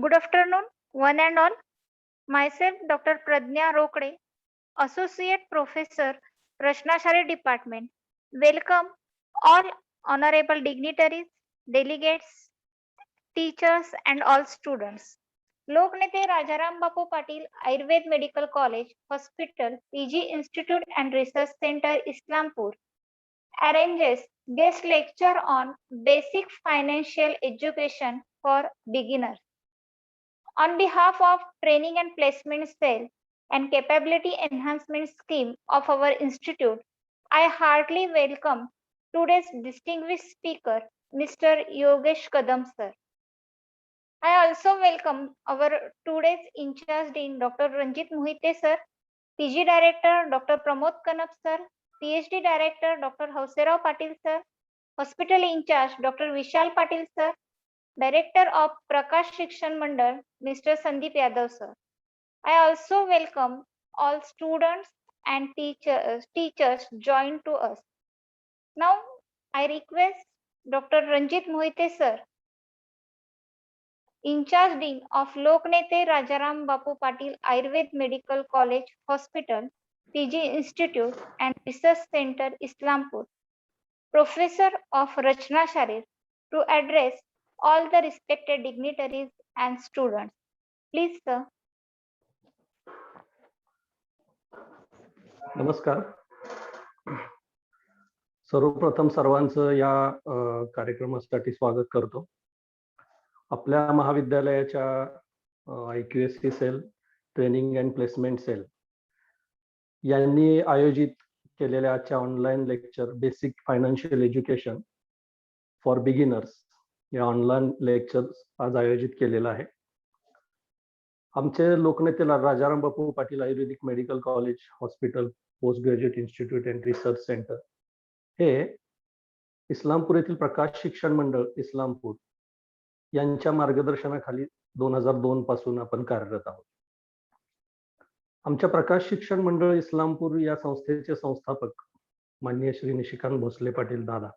Good afternoon, one and all. Myself, Dr. Pradnya Rokde, Associate Professor, Prashnashari Department. Welcome all honorable dignitaries, delegates, teachers, and all students. लोकनेते Rajaram Bapu Patil Ayurved medical college hospital PG Institute and Research Center Islampur arranges guest lecture on basic financial education for beginners. On behalf of Training and Placement Cell and Capability Enhancement Scheme of our institute, I heartily welcome today's distinguished speaker, Mr. Yogesh Kadam sir. I also welcome our today's in-charge dean, Dr. Ranjit Mohite sir, PG Director, Dr. Pramod Kanap sir, PhD Director, Dr. Hauserao Patil sir, Hospital In-charge, Dr. Vishal Patil sir, Director of Prakash Shikshan Mandal, Mr. Sandeep Yadav sir. I also welcome all students and teachers joined to us. Now, I request Dr. Ranjit Mohite sir, in-charge dean of Loknete Rajaram Bapu Patil Ayurved Medical College Hospital, PG Institute and Research Center Islampur, Professor of Rachna Sharir, to address all the respected dignitaries and students. Please, sir. नमस्कार. सर्वप्रथम सर्वांचं या कार्यक्रमासाठी स्वागत करतो. आपल्या महाविद्यालयाच्या IQSC cell, training and placement cell यांनी आयोजित केलेल्या आजच्या online lecture basic financial education for beginners या ऑनलाईन लेक्चर्स आज आयोजित केलेला आहे. आमचे लोकनेते Rajaram Bapu Patil Ayurvedic medical college hospital post graduate institute and research centre हे इस्लामपूर येथील प्रकाश शिक्षण मंडळ इस्लामपूर यांच्या मार्गदर्शनाखाली 2002 पासून आपण कार्यरत आहोत. आमच्या प्रकाश शिक्षण मंडळ इस्लामपूर या संस्थेचे संस्थापक माननीय श्री निशिकांत भोसले पाटील दादा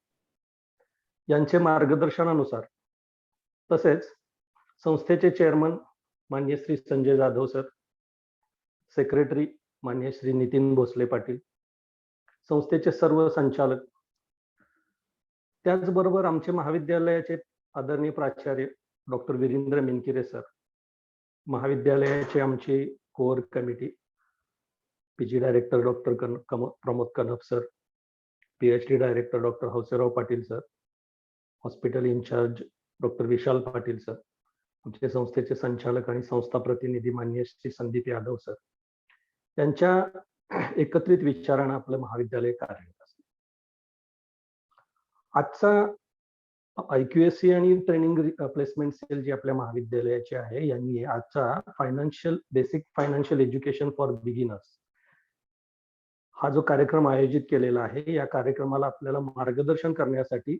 यांचे मार्गदर्शनानुसार, तसेच संस्थेचे चेअरमन माननीय श्री संजय जाधव सर, सेक्रेटरी माननीय श्री नितीन भोसले पाटील, संस्थेचे सर्व संचालक, त्याचबरोबर आमचे महाविद्यालयाचे आदरणीय प्राचार्य डॉक्टर वीरेंद्र मिनकिरे सर, महाविद्यालयाचे आमची core committee, PG director doctor Pramod Kanap sir, PhD director doctor Hauserao Patil sir, hospital incharge doctor Vishal Patil sir, आमचे संस्थेचे संचालक आणि संस्था प्रतिनिधी माननीय श्री संदीप यादव सर यांच्या एकत्रित विचारानं आपलं महाविद्यालय कार्यरत असते. आजचा IQSC आणि ट्रेनिंग प्लेसमेंट सेल जी आपल्या महाविद्यालयाची आहे यांनी आजचा basic financial education for beginners हा जो कार्यक्रम आयोजित केलेला आहे, या कार्यक्रमाला आपल्याला मार्गदर्शन करण्यासाठी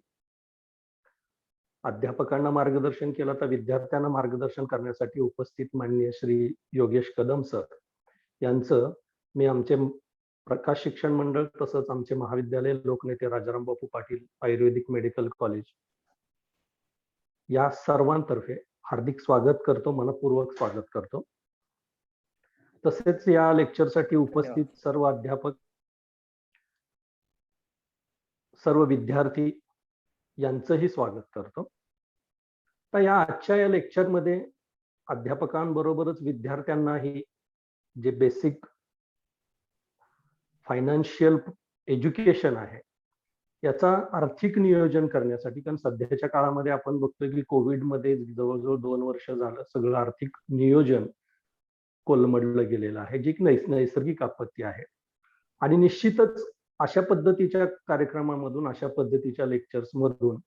अध्यापकांना मार्गदर्शन केलं तर विद्यार्थ्यांना मार्गदर्शन करण्यासाठी उपस्थित माननीय श्री योगेश कदम सर यांचं मी आमचे प्रकाश शिक्षण मंडळ तसंच आमचे महाविद्यालय लोकनेते राजाराम बापू पाटील आयुर्वेदिक मेडिकल कॉलेज या सर्वांतर्फे हार्दिक स्वागत करतो, मनपूर्वक स्वागत करतो. तसेच या लेक्चरसाठी उपस्थित सर्व अध्यापक, सर्व विद्यार्थी यांचंही स्वागत करतो. तर या आजच्या या लेक्चरमध्ये अध्यापकांबरोबरच विद्यार्थ्यांनाही जे बेसिक फायनान्शियल एज्युकेशन आहे याचा आर्थिक नियोजन करण्यासाठी, कारण सध्याच्या काळामध्ये आपण बघतोय की कोविडमध्ये जवळजवळ 2 वर्ष झालं सगळं आर्थिक नियोजन कोलमडलं गेलेलं आहे, जी एक नैसर्गिक आपत्ती आहे. आणि निश्चितच अशा पद्धतीच्या कार्यक्रमामधून, अशा पद्धतीच्या लेक्चर्स मधून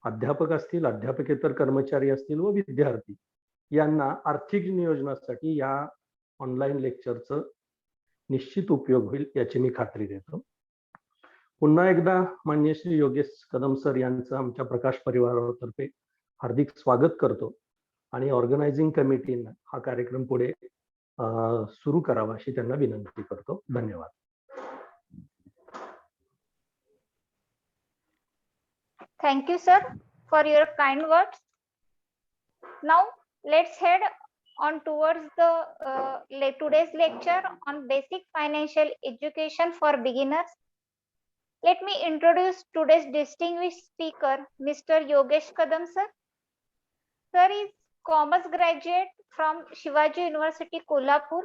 अध्यापक असतील, अध्यापकेतर कर्मचारी असतील व विद्यार्थी यांना आर्थिक नियोजनासाठी या ऑनलाईन लेक्चरचं निश्चित उपयोग होईल याची मी खात्री देतो. पुन्हा एकदा माननीय श्री योगेश कदम सर यांचं आमच्या प्रकाश परिवारातर्फे हार्दिक स्वागत करतो आणि ऑर्गनायझिंग कमिटीनं हा कार्यक्रम पुढे सुरू करावा अशी त्यांना विनंती करतो. धन्यवाद. Thank you, sir, for your kind words. Now, Let's head on towards the today's lecture on basic financial education for beginners. Let me introduce today's distinguished speaker, Mr. Yogesh Kadam sir. Sir is commerce graduate from Shivaji University, Kolhapur.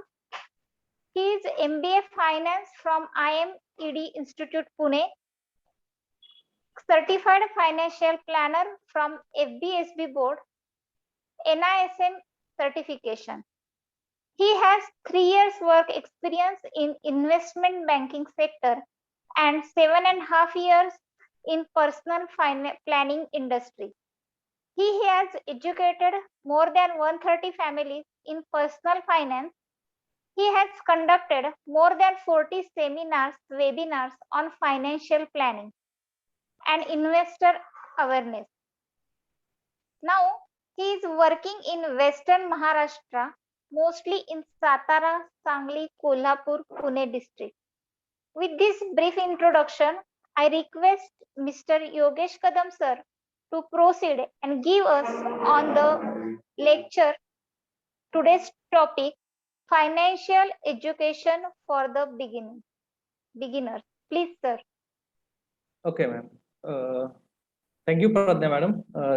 He is MBA Finance from IMED Institute, Pune. Certified Financial Planner from FBSB Board, NISM certification. He has 3 years work experience in investment banking sector and 7.5 years in personal planning industry. He has educated more than 130 families in personal finance. He has conducted more than 40 seminars, webinars on financial planning and investor awareness. Now, he is working in Western Maharashtra, mostly in Satara, Sangli, Kolhapur, Pune district. With this brief introduction, I request Mr. Yogesh Kadam sir to proceed and give us on the lecture today's topic, financial education for the beginners. Please, sir. Okay ma'am, thank you Pragya madam,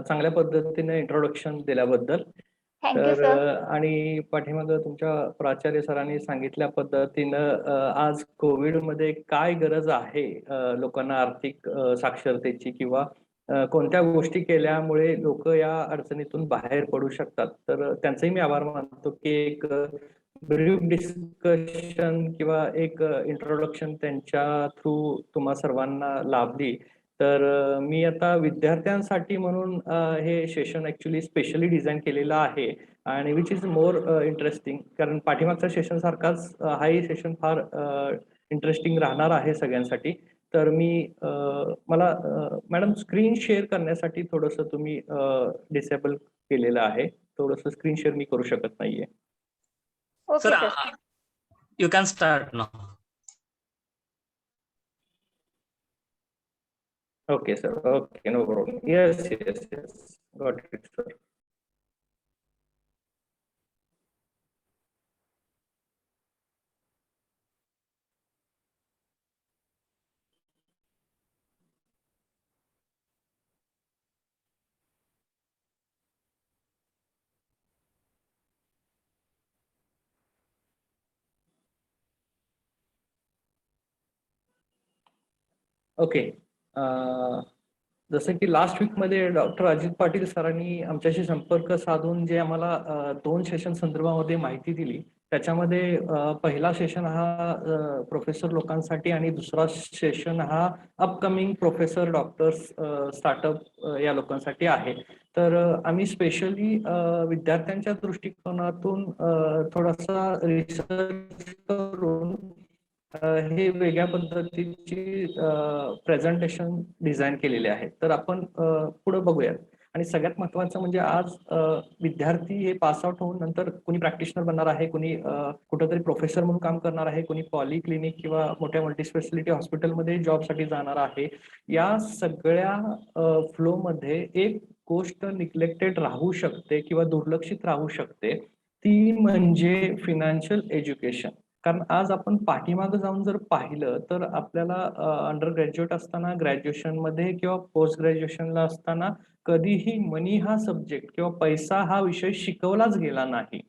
चांगल्या पद्धतीने introduction दिल्याबद्दल. Thank you तर sir. आणि पाठीमागं तुमच्या प्राचार्य सरांनी सांगितल्या पद्धतीनं आज कोविडमध्ये काय गरज आहे लोकांना आर्थिक साक्षरतेची किंवा कोणत्या गोष्टी केल्यामुळे लोक या अडचणीतून बाहेर पडू शकतात, तर त्यांचेही मी आभार मानतो की एक ब्रीफ डिस्कशन किंवा एक इंट्रोडक्शन त्यांच्या थ्रू तुम्हा सर्वांना लाभली. तर मी आता विद्यार्थ्यांसाठी म्हणून हे सेशन ऍक्च्युली स्पेशली डिझाईन केलेलं आहे आणि विच इज मोर इंटरेस्टिंग, कारण पाठीमागचा सेशन सारखाच हाही सेशन फार इंटरेस्टिंग राहणार आहे सगळ्यांसाठी. तर मी मला मॅडम स्क्रीन शेअर करण्यासाठी थोडंसं तुम्ही डिसेबल केलेलं आहे, थोडंसं स्क्रीन शेअर मी करू शकत नाहीये. Sir, you can start now. Okay, sir. Okay, no problem. Yes. Got it, sir. Okay, जसं की लास्ट वीकमध्ये डॉक्टर अजित पाटील सरांनी आमच्याशी संपर्क साधून जे आम्हाला 2 सेशन संदर्भामध्ये माहिती दिली, त्याच्यामध्ये पहिला सेशन हा प्रोफेसर लोकांसाठी आणि दुसरा सेशन हा अपकमिंग प्रोफेसर, डॉक्टर्स, स्टार्टअप या लोकांसाठी आहे. तर आम्ही स्पेशली विद्यार्थ्यांच्या दृष्टिकोनातून थोडासा रिसर्च करून हे वेगळ्या पद्धतीची प्रेझेंटेशन डिझाईन केलेले आहे. तर आपण पुढे बघूयात. आणि सगळ्यात महत्वाचं म्हणजे आज विद्यार्थी हे पास आउट होऊन नंतर कोणी प्रॅक्टिशनर बनणार आहे, कोणी कुठेतरी प्रोफेसर म्हणून काम करणार आहे, कोणी पॉलिक्लिनिक किंवा मोठ्या मल्टीस्पेशालिटी हॉस्पिटलमध्ये जॉबसाठी जाणार आहे. या सगळ्या फ्लो मध्ये एक गोष्ट निग्लेक्टेड राहू शकते किंवा दुर्लक्षित राहू शकते, ती म्हणजे फिनान्शियल एज्युकेशन. कारण आज आपण पाठीमागं जाऊन जर पाहिलं तर आपल्याला अंडर ग्रॅज्युएट असताना, ग्रॅज्युएशन मध्ये किंवा पोस्ट ग्रॅज्युएशनला असताना कधीही मनी हा सब्जेक्ट किंवा पैसा हा विषय शिकवलाच गेला नाही.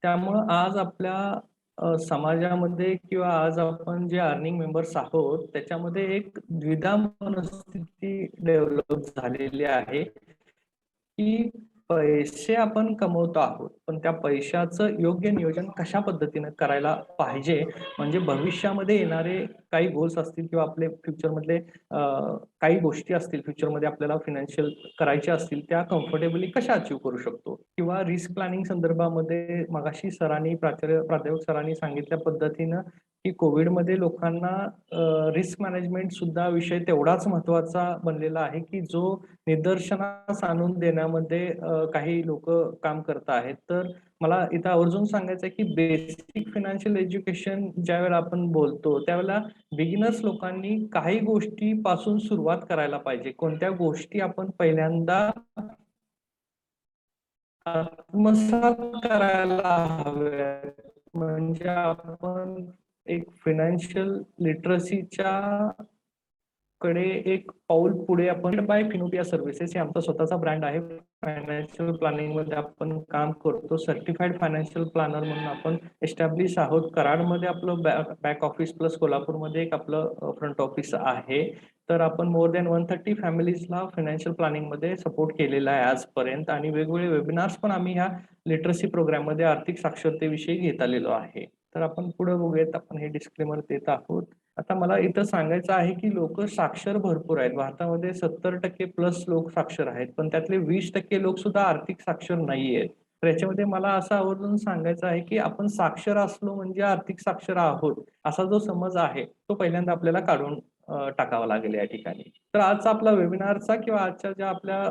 त्यामुळं आज आपल्या समाजामध्ये किंवा आज आपण जे अर्निंग मेंबर्स आहोत त्याच्यामध्ये एक द्विधा मनस्थिती डेव्हलप झालेली आहे की पैसे आपण कमवतो आहोत, पण त्या पैशाचं योग्य नियोजन कशा पद्धतीने करायला पाहिजे, म्हणजे भविष्यामध्ये येणारे काही गोल्स असतील किंवा आपले फ्युचरमधले काही गोष्टी असतील, फ्युचरमध्ये आपल्याला फिनान्शियल करायच्या असतील, त्या कम्फर्टेबली कशा अचीव्ह करू शकतो. किंवा रिस्क प्लॅनिंग संदर्भामध्ये मगाशी सरांनी प्राध्यापक सरांनी सांगितल्या पद्धतीनं की कोविडमध्ये लोकांना रिस्क मॅनेजमेंट सुद्धा विषय तेवढाच महत्वाचा बनलेला आहे की जो निदर्शनास आणून देण्यामध्ये काही लोक काम करत आहेत. तर मला इथं आवर्जून सांगायचं आहे की बेसिक फिनान्शियल एज्युकेशन ज्या वेळेला आपण बोलतो त्यावेळेला बिगिनर्स लोकांनी काही गोष्टी पासून सुरुवात करायला पाहिजे. कोणत्या गोष्टी आपण पहिल्यांदा आत्मसात करायला हव्यात. म्हणजे आपण एक फायनान्शियल लिटरसीच्या कडे एक पाऊल पुढे आपण बाय फिनोपिया सर्व्हिसेस हे आमचा स्वतःचा ब्रँड आहे. फायनान्शियल प्लॅनिंग मध्ये आपण काम करतो. सर्टिफाईड फायनान्शियल प्लॅनर म्हणून आपण एस्टॅब्लिश आहोत. कराडमध्ये आपलं बॅक ऑफिस प्लस कोल्हापूरमध्ये एक आपलं फ्रंट ऑफिस आहे. तर आपण मोर दॅन 130 फॅमिलीजला फायनान्शियल प्लॅनिंग मध्ये सपोर्ट केलेला आहे आजपर्यंत, आणि वेगवेगळे वेबिनार्स पण आम्ही ह्या लिटरसी प्रोग्राम मध्ये आर्थिक साक्षरतेविषयी घेत आलेलो आहे. तर आपण पुढे बघूयात. आपण हे डिस्क्लेमर देत आहोत. आता मला इथं सांगायचं आहे की लोक साक्षर भरपूर आहेत. भारतामध्ये 70% प्लस लोक साक्षर आहेत, पण त्यातले 20% लोक सुद्धा आर्थिक साक्षर नाही आहेत. तर याच्यामध्ये मला असं आवर्जून सांगायचं आहे की आपण साक्षर असलो म्हणजे आर्थिक साक्षर आहोत असा जो समज आहे तो पहिल्यांदा आपल्याला काढून टाकावा लागेल या ठिकाणी. तर आजचा आपला वेबिनारचा किंवा आजच्या ज्या आपल्या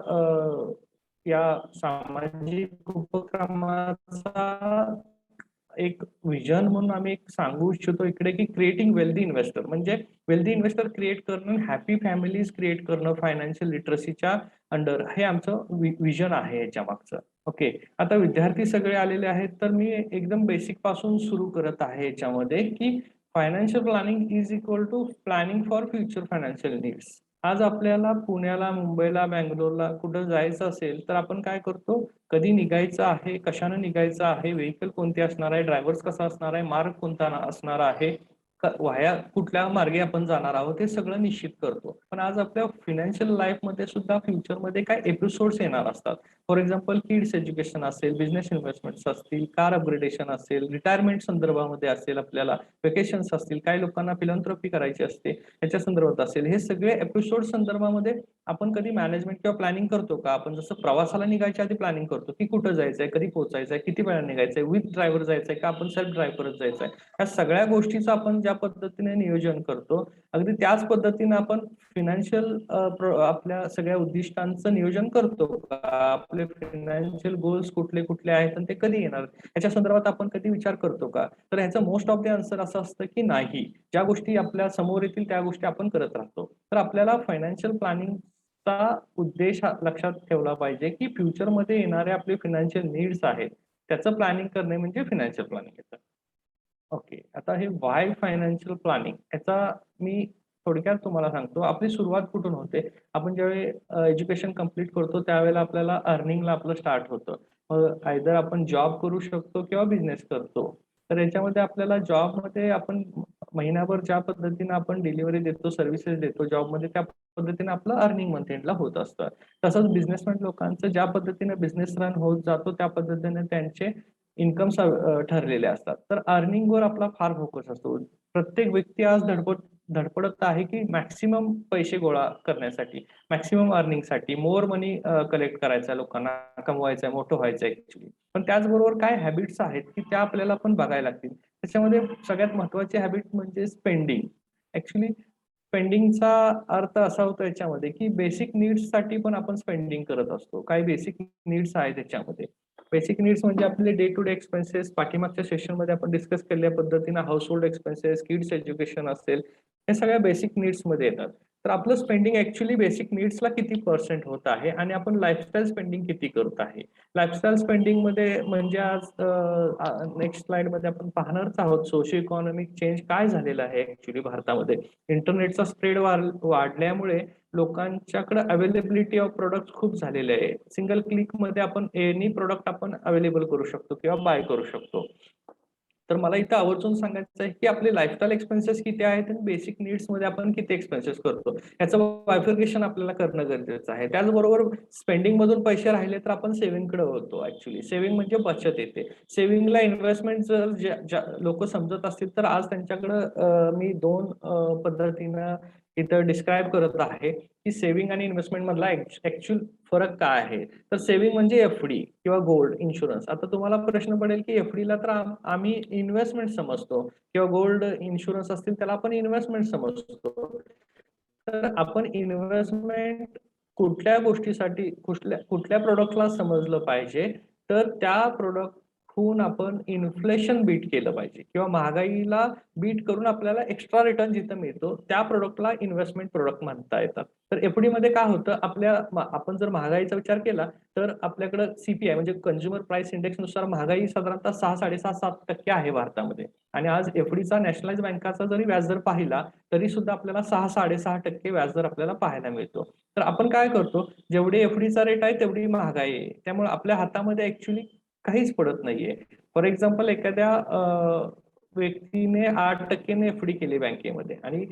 या सामाजिक उपक्रमाचा एक विजन म्हणून आम्ही एक सांगू इच्छितो इकडे की क्रिएटिंग वेल्दी इन्व्हेस्टर, म्हणजे वेल्दी इन्व्हेस्टर क्रिएट करणं, हॅपी फॅमिलीज क्रिएट करणं फायनान्शियल लिटरसीच्या अंडर, हे आमचं विजन आहे याच्या मागचं. ओके, आता विद्यार्थी सगळे आलेले आहेत, तर मी एकदम बेसिक पासून सुरू करत आहे याच्यामध्ये की financial planning is equal to planning for future financial needs. आज आपल्याला पुण्याला, मुंबईला, बँगलोरला कुठं जायचं असेल तर आपण काय करतो, कधी निघायचं आहे, कशानं निघायचं आहे, व्हेकल कोणते असणार आहे, ड्रायव्हर्स कसा असणार आहे, मार्ग कोणता असणार आहे, वाया कुठल्या मार्गे आपण जाणार आहोत हे सगळं निश्चित करतो. पण आज आपल्या फायनान्शियल लाईफ मध्ये सुद्धा फ्युचरमध्ये काय एपिसोड्स येणार असतात. फॉर एक्झाम्पल किड्स एज्युकेशन असेल, बिझनेस इन्व्हेस्टमेंट्स असतील, कार अपग्रेडेशन असेल, रिटायरमेंट संदर्भामध्ये असेल, आपल्याला वेकेशन्स असतील, काही लोकांना फिलॉन्थ्रॉपी करायची असते याच्या संदर्भात असेल. हे सगळे एपिसोड संदर्भामध्ये आपण कधी मॅनेजमेंट किंवा प्लॅनिंग करतो का? आपण जसं प्रवासाला निघायच्या आधी प्लॅनिंग करतो की कुठं जायचंय, कधी पोहोचायचंय, किती वेळा निघायचंय, विथ ड्रायव्हर जायचंय का आपण सेल्फ ड्राईव्ह करत जायचंय, ह्या सगळ्या गोष्टीचं आपण ज्या पद्धतीने नियोजन करतो, अगदी त्याच पद्धतीने आपण फायनान्शियल आपल्या सगळ्या उद्दिष्टांचं नियोजन करतो का? आपले फायनान्शियल गोल्स कुठले कुठले आहेत आणि ते कधी येणार याच्या संदर्भात आपण कधी विचार करतो का? तर ह्याचं मोस्ट ऑफ द आन्सर असं असतं की नाही. ज्या गोष्टी आपल्या समोर येतील त्या गोष्टी आपण करत राहतो. तर आपल्याला फायनान्शियल प्लॅनिंगचा उद्देश लक्षात ठेवला पाहिजे की फ्युचरमध्ये येणारे आपले फायनान्शियल नीड्स आहेत त्याचं प्लॅनिंग करणे म्हणजे फायनान्शियल प्लॅनिंग येतं. ओके, आता हे वाय फायनान्शियल प्लॅनिंग याचा मी थोडक्यात तुम्हाला सांगतो. आपली सुरुवात कुठून होते, आपण ज्यावेळी एज्युकेशन कम्प्लीट करतो त्यावेळेला आपल्याला अर्निंगला आपलं स्टार्ट होतं. मग आयदर आपण जॉब करू शकतो किंवा बिझनेस करतो. तर याच्यामध्ये आपल्याला जॉबमध्ये आपण महिनाभर ज्या पद्धतीने आपण डिलिव्हरी देतो, सर्व्हिसेस देतो जॉबमध्ये, त्या पद्धतीने आपलं अर्निंग मंथ एंडला होत असतं. तसंच बिझनेसमॅन लोकांचं ज्या पद्धतीने बिझनेस रन होत जातो त्या पद्धतीने त्यांचे इन्कम ठरलेले असतात. तर अर्निंगवर आपला फार फोकस असतो. प्रत्येक व्यक्ती आज धडपडत आहे की मॅक्सिमम पैसे गोळा करण्यासाठी, मॅक्सिमम अर्निंगसाठी, मोर मनी कलेक्ट करायचा, लोकांना कमवायचं आहे, मोठं व्हायचं आहे ऍक्च्युली. पण त्याचबरोबर काय हॅबिट्स आहेत की त्या आपल्याला पण बघायला लागतील. त्याच्यामध्ये सगळ्यात महत्वाची हॅबिट म्हणजे स्पेंडिंग. ऍक्च्युली स्पेंडिंगचा अर्थ असा होतो याच्यामध्ये की बेसिक नीड्स साठी पण आपण स्पेंडिंग करत असतो. काही बेसिक नीड्स आहेत त्याच्यामध्ये. बेसिक नीड्स म्हणजे आपले डे टू डे एक्सपेन्सेस, पाठीमागच्या सेशनमध्ये आपण डिस्कस केलेल्या पद्धतीने house hold expenses, kids education असेल, हे सगळ्या बेसिक नीड्स मध्ये येतात. तर आपलं स्पेंडिंग ऍक्च्युली बेसिक नीड्सला किती पर्सेंट होत आहे आणि आपण लाईफस्टाईल स्पेंडिंग किती करत आहे. लाईफस्टाईल स्पेंडिंग मध्ये म्हणजे आज नेक्स्ट स्लाइड मध्ये आपण पाहणारच आहोत सोशिओ इकॉनॉमिक चेंज काय झालेला आहे ऍक्च्युली भारतामध्ये. इंटरनेटचा स्प्रेड वाढल्यामुळे लोकांच्याकडे अवेलेबिलिटी ऑफ प्रोडक्ट खूप झालेले आहे. सिंगल क्लिक मध्ये आपण एनी प्रोडक्ट आपण अवेलेबल करू शकतो किंवा बाय करू शकतो. तर मला इथं आवर्जून सांगायचं आहे की आपले लाईफस्टाईल एक्सपेन्सेस किती आहेत आणि बेसिक नीड्स मध्ये आपण किती एक्सपेन्सेस करतो याचं बायफिकेशन आपल्याला करणं गरजेचं आहे. त्याचबरोबर स्पेंडिंग मधून पैसे राहिले तर आपण सेव्हिंग कडे होतो. ऍक्च्युली सेव्हिंग म्हणजे बचत येते. सेव्हिंगला इन्व्हेस्टमेंट जर लोक समजत असतील तर आज त्यांच्याकडं मी दोन पद्धतीनं इथं डिस्क्राईब करत आहे की सेव्हिंग आणि इन्व्हेस्टमेंट मधला ऍक्च्युअल फरक काय आहे. तर सेव्हिंग म्हणजे एफडी किंवा गोल्ड इन्शुरन्स. आता तुम्हाला प्रश्न पडेल की एफडीला तर आम्ही इन्व्हेस्टमेंट समजतो किंवा गोल्ड इन्शुरन्स असतील त्याला आपण इन्व्हेस्टमेंट समजतो. तर आपण इन्व्हेस्टमेंट कुठल्या गोष्टीसाठी, कुठल्या प्रोडक्टला समजलं पाहिजे, तर त्या प्रोडक्ट होऊन आपण इन्फ्लेशन बीट केलं पाहिजे किंवा महागाईला बीट करून आपल्याला एक्स्ट्रा रिटर्न जिथं मिळतो त्या प्रोडक्टला इन्व्हेस्टमेंट प्रोडक्ट म्हणता येतात. तर एफडी मध्ये काय होतं, आपण जर महागाईचा विचार केला तर आपल्याकडे सीपीआय म्हणजे कंझ्युमर प्राइस इंडेक्स नुसार महागाई साधारणतः 6-7.5% आहे भारतामध्ये. आणि आज एफडीचा नॅशनलाइज बँकाचा जरी व्याजदर पाहिला तरी सुद्धा आपल्याला 6-6.5% व्याजदर आपल्याला पाहायला मिळतो. तर आपण काय करतो, जेवढी एफडीचा रेट आहे तेवढी महागाई आहे, त्यामुळे आपल्या हातामध्ये ऍक्च्युली काहीच पडत नाहीये. फॉर एक्झाम्पल एखाद्या व्यक्तीने 8% एफडी केली बँकेमध्ये आणि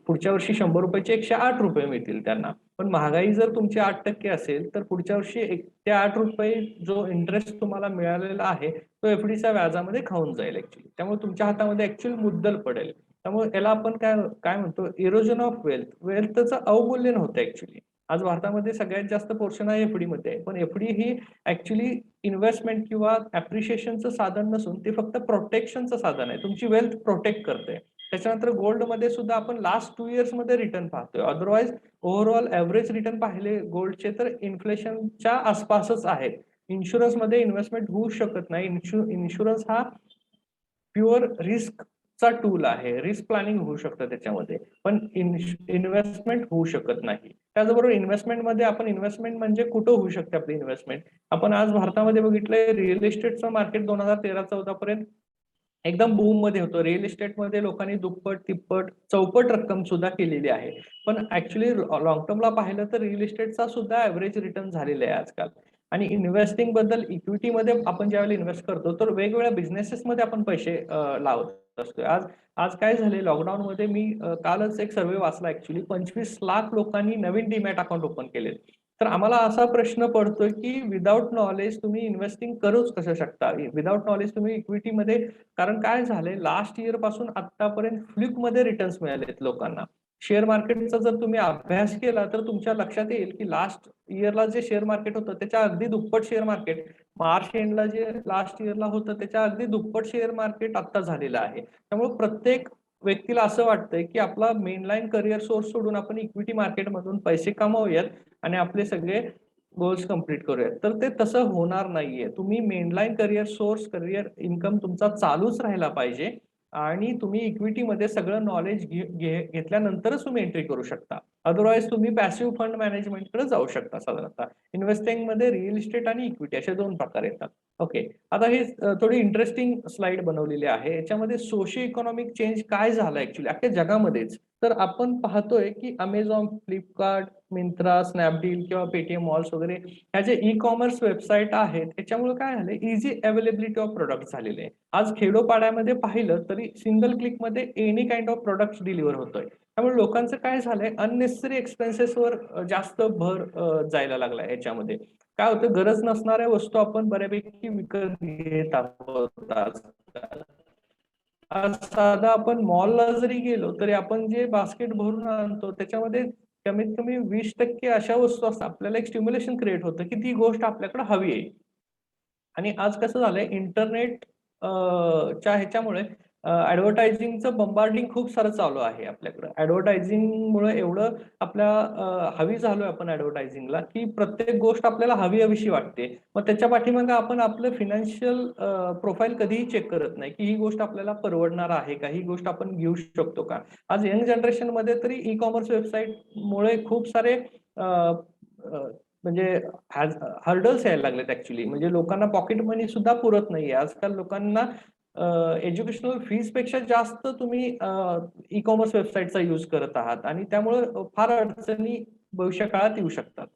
पुढच्या वर्षी 100 रुपयाचे 108 रुपये मिळतील त्यांना. पण महागाई जर तुमची 8% असेल तर पुढच्या वर्षी ते 8 रुपये जो इंटरेस्ट तुम्हाला मिळालेला आहे तो एफडीच्या व्याजामध्ये खाऊन जाईल ऍक्च्युली. त्यामुळे तुमच्या हातामध्ये ऍक्च्युअल मुद्दल पडेल. त्यामुळे याला आपण काय म्हणतो, इरोजन ऑफ वेल्थचं अवमूल्यन होतं ऍक्च्युली. आज भारतामध्ये सगळ्यात जास्त पोर्शन आहे एफडी मध्ये, पण एफडी ही ऍक्च्युली इन्व्हेस्टमेंट किंवा अप्रिशिएशनचं साधन नसून ते फक्त प्रोटेक्शनचं साधन आहे. तुमची वेल्थ प्रोटेक्ट करते. त्याच्यानंतर गोल्ड मध्ये सुद्धा आपण लास्ट 2 इयर्स मध्ये रिटर्न पाहतोय. अदरवाईज ओव्हरऑल ऍव्हरेज रिटर्न पाहिले गोल्डचे तर इन्फ्लेशनच्या आसपासच आहेत. इन्शुरन्स मध्ये इन्व्हेस्टमेंट होऊ शकत नाही. इन्शुरन्स हा प्युअर रिस्कचा टूल आहे. रिस्क प्लॅनिंग होऊ शकतं त्याच्यामध्ये, पण इन्व्हेस्टमेंट होऊ शकत नाही. त्याचबरोबर इन्व्हेस्टमेंटमध्ये आपण इन्व्हेस्टमेंट म्हणजे कुठं होऊ शकते आपली इन्व्हेस्टमेंट. आपण आज भारतामध्ये बघितलंय रिअल इस्टेटचं मार्केट 2013-14 पर्यंत एकदम बूम मध्ये होतं. रिअल इस्टेटमध्ये लोकांनी दुप्पट, तिप्पट, चौपट रक्कम सुद्धा केलेली आहे. पण ऍक्च्युली लॉंग टर्मला पाहिलं तर रिअल इस्टेटचा सुद्धा ऍव्हरेज रिटर्न झालेला आहे आजकाल. आणि इन्व्हेस्टिंग बद्दल इक्विटीमध्ये आपण ज्यावेळेला इन्व्हेस्ट करतो तर वेगवेगळ्या बिझनेसेसमध्ये आपण पैसे लावत असतो. आज काय झाले, लॉकडाऊन मध्ये मी कालच एक सर्व्हे वाचला ऍक्च्युली 25 लाख लोकांनी नवीन डीमॅट अकाउंट ओपन केले. तर आम्हाला असा प्रश्न पडतोय की विदाऊट नॉलेज तुम्ही इन्व्हेस्टिंग करूच कसं शकता, विदाऊट नॉलेज तुम्ही इक्विटीमध्ये. कारण काय झालंय, लास्ट इयर पासून आतापर्यंत फ्लिपमध्ये रिटर्न्स मिळालेत लोकांना. शेअर मार्केटचा जर तुम्ही अभ्यास केला तर तुमच्या लक्षात येईल की लास्ट इयरला जे शेअर मार्केट होतं त्याच्या अगदी दुप्पट शेअर मार्केट मार्च एंडला जे लास्ट इयरला होतं त्याच्या अगदी दुप्पट शेअर मार्केट आता झालेलं आहे. त्यामुळे प्रत्येक व्यक्तीला असं वाटतंय की आपला मेनलाईन करिअर सोर्स सोडून आपण इक्विटी मार्केटमधून पैसे कमवूयात आणि आपले सगळे गोल्स कम्प्लीट करूयात. तर ते तसं होणार नाहीये. तुम्ही मेनलाईन करिअर सोर्स, करिअर इन्कम तुमचा चालूच राहिला पाहिजे आणि तुम्ही इक्विटीमध्ये सगळं नॉलेज घेतल्यानंतरच तुम्ही एंट्री करू शकता. अदरवाईज तुम्ही पॅसिव्ह फंड मॅनेजमेंटकडे जाऊ शकता. साधारणतः इन्व्हेस्टिंग मध्ये रिअल इस्टेट आणि इक्विटी असे 2 प्रकार येतात. ओके, आता हे थोडी इंटरेस्टिंग स्लाइड बनवलेली आहे. याच्यामध्ये सोशिओ इकॉनॉमिक चेंज काय झाला ऍक्च्युली अख्ख्या जगामध्येच. तर आपण पाहतोय की अमेझॉन, फ्लिपकार्ट, मिंत्रा, स्नॅपडील किंवा पेटीएम मॉल्स वगैरे ह्या जे ई कॉमर्स वेबसाईट आहेत त्याच्यामुळे काय झाले, इझी अवेलेबिलिटी ऑफ प्रोडक्ट झालेले आहे. आज खेडोपाड्यामध्ये पाहिलं तरी सिंगल क्लिक मध्ये any kind of product deliver होतोय. त्यामुळे लोकांचं काय झालंय, अननेसेसरी एक्सपेन्सेसवर जास्त भर जायला लागलाय. याच्यामध्ये काय होतं, गरज नसणाऱ्या वस्तू आपण बऱ्यापैकी विकत घेत आहोत आजकाल. आज साधा आपण मॉलला जरी गेलो तरी आपण जे बास्केट भरून आणतो त्याच्यामध्ये कमीत कमी 20% अशा वस्तू असतात. आपल्याला एक स्टिम्युलेशन क्रिएट होतं की ती गोष्ट आपल्याकडे हवी आहे. आणि आज कसं झालंय, इंटरनेट च्या ह्याच्यामुळे ऍडव्हर्टायझिंगचं बंबार्डिंग खूप सारं चालू आहे आपल्याकडे. ऍडव्हर्टायझिंगमुळे एवढं हवी झालोय आपण ऍडव्हर्टायझिंगला की प्रत्येक गोष्ट आपल्याला हवी वाटते. मग त्याच्या पाठीमागे आपण आपलं फिनान्शियल प्रोफाईल कधीही चेक करत नाही की ही गोष्ट आपल्याला परवडणार आहे का, ही गोष्ट आपण घेऊ शकतो का. आज यंग जनरेशन मध्ये तरी ई कॉमर्स वेबसाईट मुळे खूप सारे म्हणजे हर्डल्स यायला लागलेत ऍक्च्युली. म्हणजे लोकांना पॉकेट मनी सुद्धा पुरत नाहीये. आजकाल लोकांना एज्युकेशनल फीज पेक्षा जास्त तुम्ही ई कॉमर्स वेबसाईटचा यूज करत आहात आणि त्यामुळे फार अडचणी भविष्य काळात येऊ शकतात.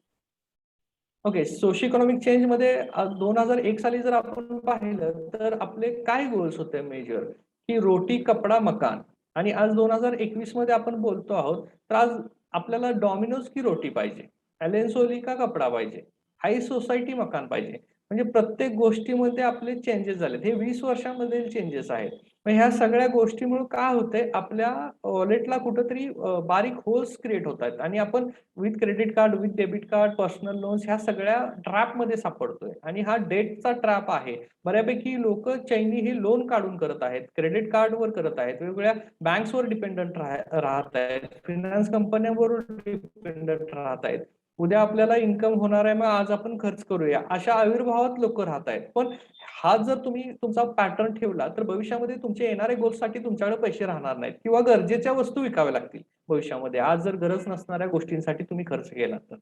ओके, सोशो इकॉनॉमिक चेंज मध्ये 2001 साली जर आपण पाहिलं तर आपले काय गोल्स होते मेजर, की रोटी, कपडा, मकान. आणि आज 2021 मध्ये आपण बोलतो आहोत तर आज आपल्याला डॉमिनोज की रोटी पाहिजे, अलेन्सोली का कपडा पाहिजे, हाई सोसायटी मकान पाहिजे. म्हणजे प्रत्येक गोष्टीमध्ये आपले चेंजेस झालेत. हे 20 वर्षांमध्ये चेंजेस आहेत. मग ह्या सगळ्या गोष्टीमुळे काय होतंय, आपल्या वॉलेटला कुठंतरी बारीक होल्स क्रिएट होत आहेत आणि आपण with credit card, with debit card, personal loans ह्या सगळ्या ट्रॅपमध्ये सापडतोय. आणि हा डेटचा ट्रॅप आहे. बऱ्यापैकी लोक चैनी हे लोन काढून करत आहेत, क्रेडिट कार्डवर करत आहेत, वेगवेगळ्या बँक्सवर डिपेंडंट राहत आहेत, फिनान्स कंपन्यांवर डिपेंडंट राहत आहेत. उद्या आपल्याला इन्कम होणार आहे, मग आज आपण खर्च करूया, अशा आविर्भावात लोक राहत आहेत. पण हा जर तुम्ही तुमचा पॅटर्न ठेवला तर भविष्यामध्ये तुमचे येणाऱ्या गोल्ससाठी तुमच्याकडे पैसे राहणार नाहीत किंवा गरजेच्या वस्तू विकाव्या लागतील भविष्यामध्ये, आज जर गरज नसणाऱ्या गोष्टींसाठी तुम्ही खर्च केला तर.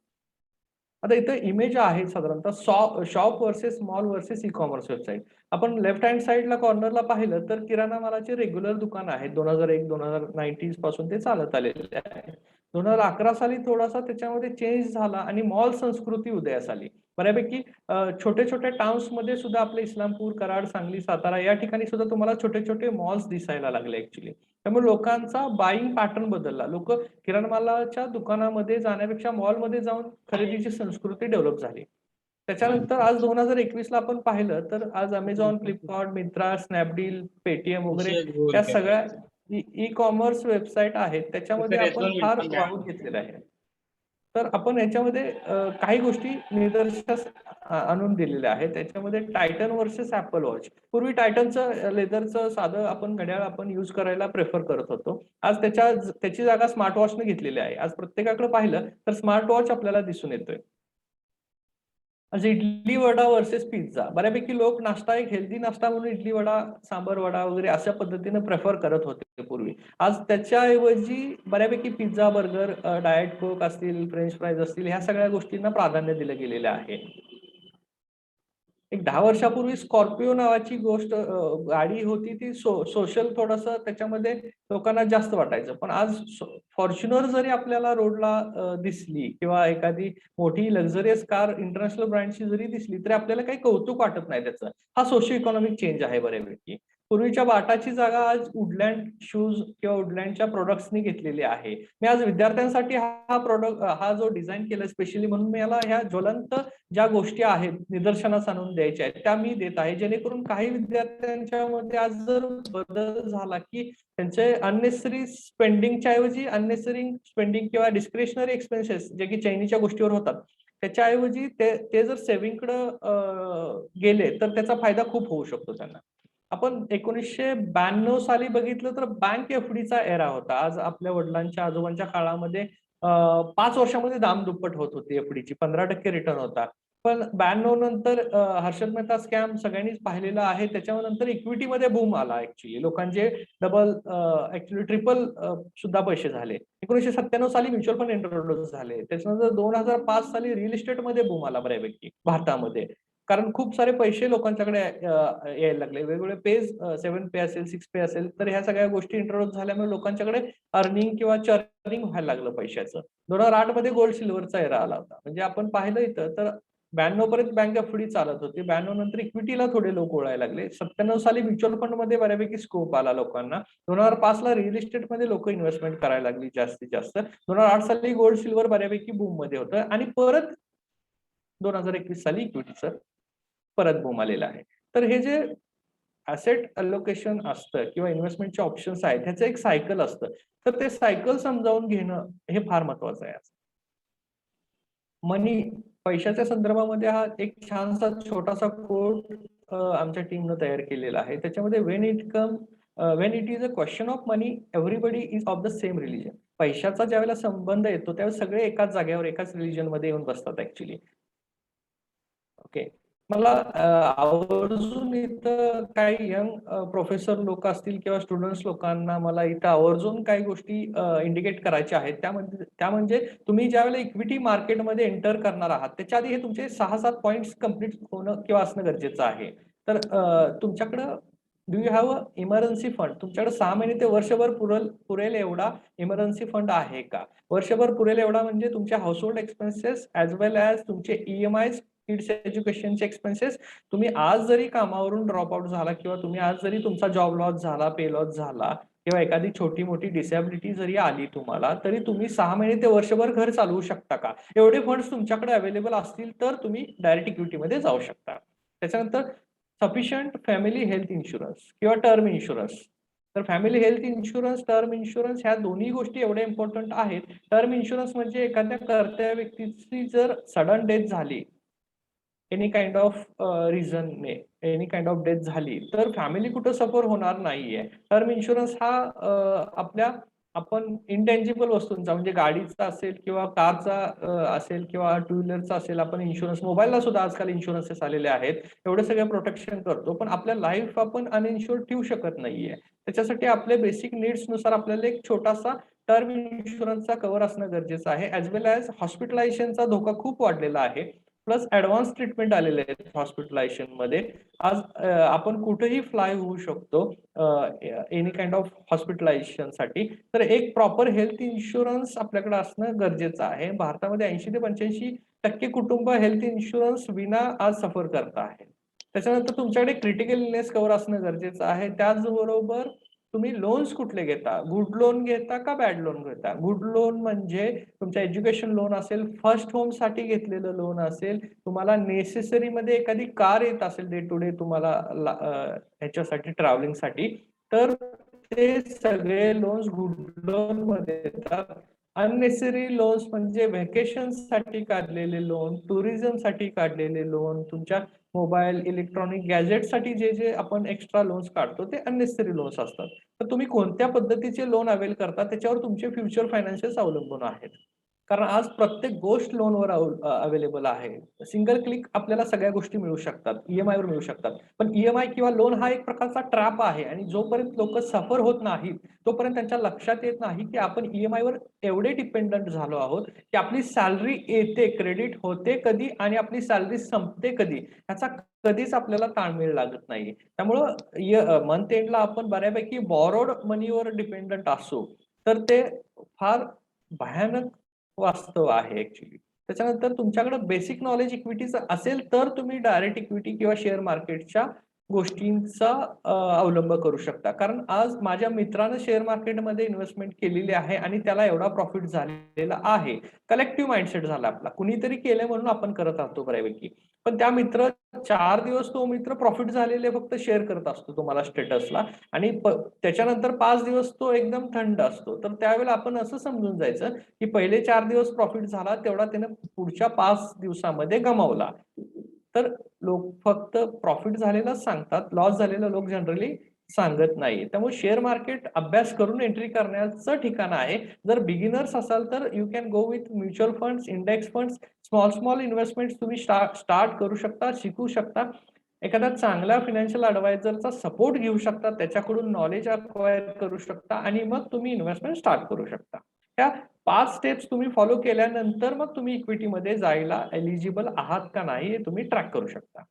आता इथं इमेज आहे साधारणतः shop versus mall versus e commerce website. आपण लेफ्ट हँड साईडला कॉर्नरला पाहिलं तर किराणा मालाचे रेग्युलर दुकान आहेत. 2001-2090 पासून ते चालत आलेले आहे. 2011 साली थोडासा त्याच्यामध्ये चेंज झाला आणि मॉल संस्कृती उदयास आली. बऱ्यापैकी छोटे छोटे टाउन्स मध्ये सुद्धा आपले इस्लामपूर, कराड, सांगली, सातारा या ठिकाणी सुद्धा तुम्हाला छोटे छोटे मॉल्स दिसायला लागले ऍक्च्युली. त्यामुळे लोकांचा बाईंग पॅटर्न बदलला. लोक किराणा मालाच्या दुकानामध्ये जाण्यापेक्षा मॉलमध्ये जाऊन खरेदीची संस्कृती डेव्हलप झाली. त्याच्यानंतर आज 2021ला आपण पाहिलं तर आज अमेझॉन, फ्लिपकार्ट, मित्रा, स्नॅपडील, पेटीएम वगैरे या सगळ्या ई कॉमर्स वेबसाईट आहेत, त्याच्यामध्ये आपण फार वाव घेतलेला आहे. तर आपण याच्यामध्ये काही गोष्टी निदर्शनास आणून दिलेल्या आहेत. त्याच्यामध्ये टायटन वर्सेस ऍपल वॉच. पूर्वी टायटनचं लेदरचं साधं आपण घड्याळ आपण युज करायला प्रेफर करत होतो. आज त्याची जागा स्मार्ट वॉचने घेतलेली आहे. आज प्रत्येकाकडे पाहिलं तर स्मार्ट वॉच आपल्याला दिसून येतोय. आज इडली वडा वर्सेस पिझ्झा. बऱ्यापैकी लोक नाश्ता, एक हेल्दी नाश्ता म्हणून इडली वडा, सांबर वडा वगैरे अशा पद्धतीने प्रेफर करत होते पूर्वी. आज त्याच्याऐवजी बऱ्यापैकी पिझ्झा, बर्गर, डाएट कोक असतील, फ्रेंच फ्राईज असतील, ह्या सगळ्या गोष्टींना प्राधान्य दिलं गेलेलं आहे. एक 10 वर्षापूर्वी स्कॉर्पिओ नावाची गोष्ट गाडी होती, ती सोशल थोडंसं त्याच्यामध्ये लोकांना जास्त वाटायचं. पण आज फॉर्च्युनर जरी आपल्याला रोडला दिसली किंवा एखादी मोठी लक्झरियस कार इंटरनॅशनल ब्रँडची जरी दिसली तरी आपल्याला काही कौतुक वाटत नाही त्याचं. हा सोशो इकॉनॉमिक चेंज आहे बऱ्यापैकी. पूर्वीच्या बाटाची जागा आज वुडलँड शूज किंवा वुडलँडच्या प्रोडक्ट्सनी घेतलेली आहे. मी आज विद्यार्थ्यांसाठी हा जो डिझाईन केला स्पेशली म्हणून मी याला ह्या ज्वलंत ज्या गोष्टी आहेत निदर्शनास आणून द्यायच्या आहेत त्या मी देत आहे, जेणेकरून काही विद्यार्थ्यांच्या मध्ये आज जर बदल झाला की त्यांचे अननेसरी स्पेंडिंगच्या ऐवजी अननेसरी स्पेंडिंग किंवा डिस्क्रिशनरी एक्सपेन्सेस जे की चैनीच्या गोष्टीवर होतात त्याच्याऐवजी ते जर सेव्हिंगकडे गेले तर त्याचा फायदा खूप होऊ शकतो त्यांना. आपण 1992 साली बघितलं तर बँक एफडीचा एरा होता. आज आपल्या वडिलांच्या आजोबांच्या काळामध्ये 5 वर्षामध्ये दाम दुप्पट होत होती एफडीची, 15% रिटर्न होता. पण 92 नंतर हर्षद मेहता स्कॅम सगळ्यांनीच पाहिलेला आहे. त्याच्यानंतर इक्विटीमध्ये बूम आला ऍक्च्युली. लोकांचे डबल ऍक्च्युली ट्रिपल सुद्धा पैसे झाले. 1997 साली म्युच्युअल फंड इंट्रोड्यूस झाले. त्याच्यानंतर 2005 साली रिअल इस्टेटमध्ये बूम आला बऱ्यापैकी भारतामध्ये. कारण खूप सारे पैसे लोकांच्याकडे यायला लागले. वेगवेगळे पेज 7 पे असेल, 6 पे असेल, तर ह्या सगळ्या गोष्टी इंट्रोड्यूस झाल्यामुळे लोकांच्याकडे अर्निंग किंवा चर्निंग व्हायला लागलं पैशाचं. 2008 मध्ये गोल्ड सिल्वरचा एरा आला होता. म्हणजे आपण पाहिलं इथं तर 92 पर्यंत बँक एफडी चालत होती. 92 नंतर इक्विटीला थोडे लोक ओळायला लागले. 97 साली म्युच्युअल फंड मध्ये बऱ्यापैकी स्कोप आला लोकांना. 2005 ला रिअल इस्टेटमध्ये लोक इन्व्हेस्टमेंट करायला लागली जास्तीत जास्त. 2008 साली गोल्ड सिल्वर बऱ्यापैकी बूम मध्ये होतं आणि परत 2021 साली इक्विटीचं परत बूम आलेला आहे. तर हे जे ऍसेट अलोकेशन असतं किंवा इन्व्हेस्टमेंटचे ऑप्शन्स आहेत ह्याचं एक सायकल असतं. तर ते सायकल समजावून घेणं हे फार महत्वाचं आहे. मनी, पैशाच्या संदर्भामध्ये हा एक छानसा छोटासा कोट आमच्या टीमनं तयार केलेला आहे. त्याच्यामध्ये Wien it is a question of money everybody is of the same religion. पैशाचा ज्यावेळेला संबंध येतो त्यावेळेस सगळे एकाच जागेवर एकाच रिलिजन मध्ये येऊन बसतात ऍक्च्युली. ओके, मला आवर्जून इथं काही यंग प्रोफेसर लोक असतील किंवा स्टुडंट्स लोकांना मला इथं आवर्जून काही गोष्टी इंडिकेट करायच्या आहेत. त्या म्हणजे तुम्ही ज्यावेळेला इक्विटी मार्केटमध्ये एंटर करणार आहात त्याच्या आधी हे तुमचे 6-7 पॉईंट्स कम्प्लीट होणं किंवा असणं गरजेचं आहे. तर तुमच्याकडं do you have a emergency fund? तुमच्याकडे 6 महिने ते वर्षभर पुरेल एवढा इमर्जन्सी फंड आहे का? वर्षभर पुरेल एवढा म्हणजे तुमचे हाऊस होल्ड एक्सपेन्सेस ऍज वेल ऍज तुमचे EMI, किड्स एज्युकेशनचे एक्सपेन्सेस. तुम्ही आज जरी कामावरून ड्रॉप आउट झाला किंवा तुम्ही आज जरी तुमचा जॉब लॉस झाला, पे लॉस झाला किंवा एखादी छोटी मोठी डिसॅबिलिटी जरी आली तुम्हाला, तरी तुम्ही 6 महिने ते वर्षभर घर चालवू शकता का? एवढे फंड्स तुमच्याकडे अवेलेबल असतील तर तुम्ही डायरेक्ट इक्विटीमध्ये जाऊ शकता. त्याच्यानंतर सफिशियंट फॅमिली हेल्थ इन्शुरन्स किंवा टर्म इन्शुरन्स. तर family health insurance, term insurance ह्या दोन्ही गोष्टी एवढ्या इम्पॉर्टंट आहेत. टर्म इन्शुरन्स म्हणजे एखाद्या कर्त्या व्यक्तीची जर सडन डेथ झाली एनी काइंड ऑफ रिझनने, एनी काइंड ऑफ डेथ झाली तर फॅमिली कुठं सफर होणार नाहीये. टर्म इन्शुरन्स हा आपल्या आपण इंटेंजिबल वस्तूंचा म्हणजे गाडीचा असेल किंवा कारचा असेल किंवा टू व्हीलरचा असेल, आपण इन्शुरन्स, मोबाईलला सुद्धा आजकाल इन्शुरन्सेस आलेले आहेत, एवढे सगळे प्रोटेक्शन करतो. पण आपल्या लाईफ आपण अनइन्शुअर्ड ठेवू शकत नाहीये. त्याच्यासाठी आपले बेसिक नीड्स नुसार आपल्याला एक छोटासा टर्म इन्शुरन्सचा कव्हर असणं गरजेचं आहे. ॲज वेल ॲज हॉस्पिटलायझेशनचा धोका खूप वाढलेला आहे. प्लस ॲडव्हान्स ट्रीटमेंट आलेले आहेत हॉस्पिटलायझेशनमध्ये. आज आपण कुठेही फ्लाय होऊ शकतो एनी काइंड ऑफ हॉस्पिटलायझेशनसाठी. तर एक प्रॉपर हेल्थ इन्शुरन्स आपल्याकडे असणं गरजेचं आहे. भारतामध्ये 80 ते 85% कुटुंब हेल्थ इन्शुरन्स विना आज सफर करत आहे. त्याच्यानंतर तुमच्याकडे क्रिटिकल इलनेस कव्हर असणं गरजेचं आहे. त्याचबरोबर तुम्ही लोन्स कुठले घेता, गुड लोन घेता का बॅड लोन घेता. गुड लोन म्हणजे तुमचं एज्युकेशन लोन असेल, फर्स्ट होम साठी घेतलेलं लोन असेल, तुम्हाला नेसेसरी मध्ये एखादी कार येत असेल डे टू डे तुम्हाला ह्याच्यासाठी ट्रॅव्हलिंगसाठी, तर ते सगळे लोन्स गुड लोन मध्ये येतात. अननेसेसरी लोन्स म्हणजे व्हॅकेशन साठी काढलेले लोन, टुरिझम साठी काढलेले लोन, तुमच्या मोबाईल इलेक्ट्रॉनिक गॅजेट साठी जे जे आपण एक्स्ट्रा लोन्स काढतो ते अननेसेसरी लोन्स असतात. तर तुम्ही कोणत्या पद्धतीचे लोन अवेल करता त्याच्यावर तुमचे फ्युचर फायनान्शियल अवलंबून आहेत. कारण आज प्रत्येक गोष्ट लोनवर अवेलेबल आहे. सिंगल क्लिक आपल्याला सगळ्या गोष्टी मिळू शकतात, ईएमआय वर मिळू शकतात. पण ईएमआय किंवा लोन हा एक प्रकारचा ट्रॅप आहे आणि जोपर्यंत लोक सफर होत नाहीत तोपर्यंत त्यांच्या लक्षात येत नाही की आपण ईएमआय वर एवढे डिपेंडंट झालो आहोत की आपली सॅलरी येते, क्रेडिट होते कधी आणि आपली सॅलरी संपते कधी, ह्याचा कधीच आपल्याला ताळमेळ लागत नाही. त्यामुळं मंथ एंडला आपण बऱ्यापैकी बॉरोड मनीवर डिपेंडंट असू तर ते फार भयानक वास्तव आहे ऍक्च्युली. त्याच्यानंतर तुमच्याकडे बेसिक नॉलेज इक्विटीचं असेल तर तुम्ही डायरेक्ट इक्विटी किंवा शेअर मार्केटच्या गोष्टींचा अवलंब करू शकता. कारण आज माझ्या मित्रानं शेअर मार्केटमध्ये इन्व्हेस्टमेंट केलेली आहे आणि त्याला एवढा प्रॉफिट झालेला आहे. कलेक्टिव्ह माइंडसेट झाला आपला, कुणीतरी केलंय म्हणून आपण करत असतो बऱ्यापैकी. पण त्या मित्र 4 दिवस तो मित्र प्रॉफिट झालेले फक्त शेअर करत असतो तुम्हाला स्टेटसला आणि त्याच्यानंतर 5 दिवस तो एकदम थंड असतो. तर त्यावेळेला आपण असं समजून जायचं की पहिले 4 दिवस प्रॉफिट झाला तेवढा त्याने पुढच्या 5 दिवसामध्ये गमावला. तर लोक फक्त प्रॉफिट झालेलाच सांगतात, लॉस झालेला लोक जनरली सांगत नाही. त्यामुळे शेअर मार्केट अभ्यास करून एंट्री करण्याचं ठिकाण आहे. जर बिगिनर्स असाल तर you can go with mutual funds, index funds, small investment तुम्ही स्टार्ट करू शकता, शिकू शकता. एखादा चांगला फायनान्शियल ऍडवायझरचा सपोर्ट घेऊ शकता, त्याच्याकडून नॉलेज अक्वायर करू शकता आणि मग तुम्ही इन्व्हेस्टमेंट स्टार्ट करू शकता. ह्या 5 स्टेप्स तुम्ही फॉलो केल्यानंतर मग तुम्ही इक्विटीमध्ये जायला एलिजिबल आहात का नाही हे तुम्ही ट्रॅक करू शकता.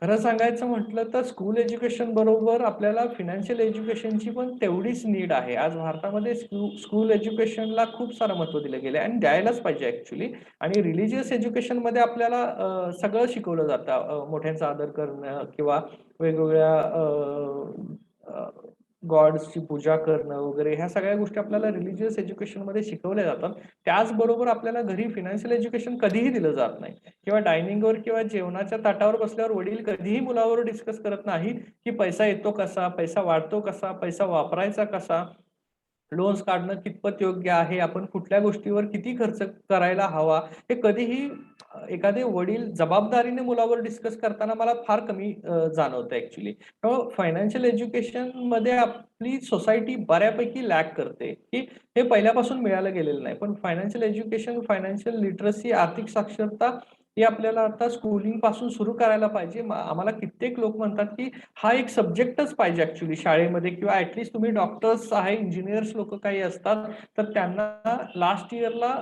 खरं सांगायचं म्हटलं तर स्कूल एज्युकेशन बरोबर आपल्याला फायनान्शियल एज्युकेशनची पण तेवढीच नीड आहे. आज भारतामध्ये स्कूल एज्युकेशनला खूप सारं महत्त्व दिलं गेलं आणि द्यायलाच पाहिजे ऍक्च्युली. आणि रिलिजियस एज्युकेशन मध्ये आपल्याला सगळं शिकवलं जातं, मोठ्यांचा आदर करणं किंवा वेगवेगळ्या गॉड्सची पूजा करणं वगैरे, ह्या सगळ्या गोष्टी आपल्याला रिलिजियस एज्युकेशन मध्ये शिकवल्या जातात. त्याचबरोबर आपल्याला घरी फायनान्शियल एज्युकेशन कधीही दिलं जात नाही किंवा डायनिंगवर किंवा जेवणाच्या ताटावर बसल्यावर वडील कधीही मुलावर डिस्कस करत नाही की पैसा येतो कसा, पैसा वाढतो कसा, पैसा वापरायचा कसा, लोन्स काढणं कितपत योग्य आहे, आपण कुठल्या गोष्टीवर किती खर्च करायला हवा, हे कधीही एखादे वडील जबाबदारीने मुलावर डिस्कस करताना मला फार कमी जाणवतं ऍक्च्युली. फायनान्शियल एज्युकेशन मध्ये आपली सोसायटी बऱ्यापैकी लॅक करते की हे पहिल्यापासून मिळालं गेलेलं नाही. पण फायनान्शियल एज्युकेशन, फायनान्शियल लिटरसी, आर्थिक साक्षरता ही आपल्याला आता स्कूलिंग पासून सुरू करायला पाहिजे. आम्हाला कित्येक लोक म्हणतात की हा एक सब्जेक्टच पाहिजे ऍक्च्युली शाळेमध्ये किंवा ऍटलीस्ट तुम्ही डॉक्टर्स आहे, इंजिनियर्स लोक काही असतात तर त्यांना लास्ट इयरला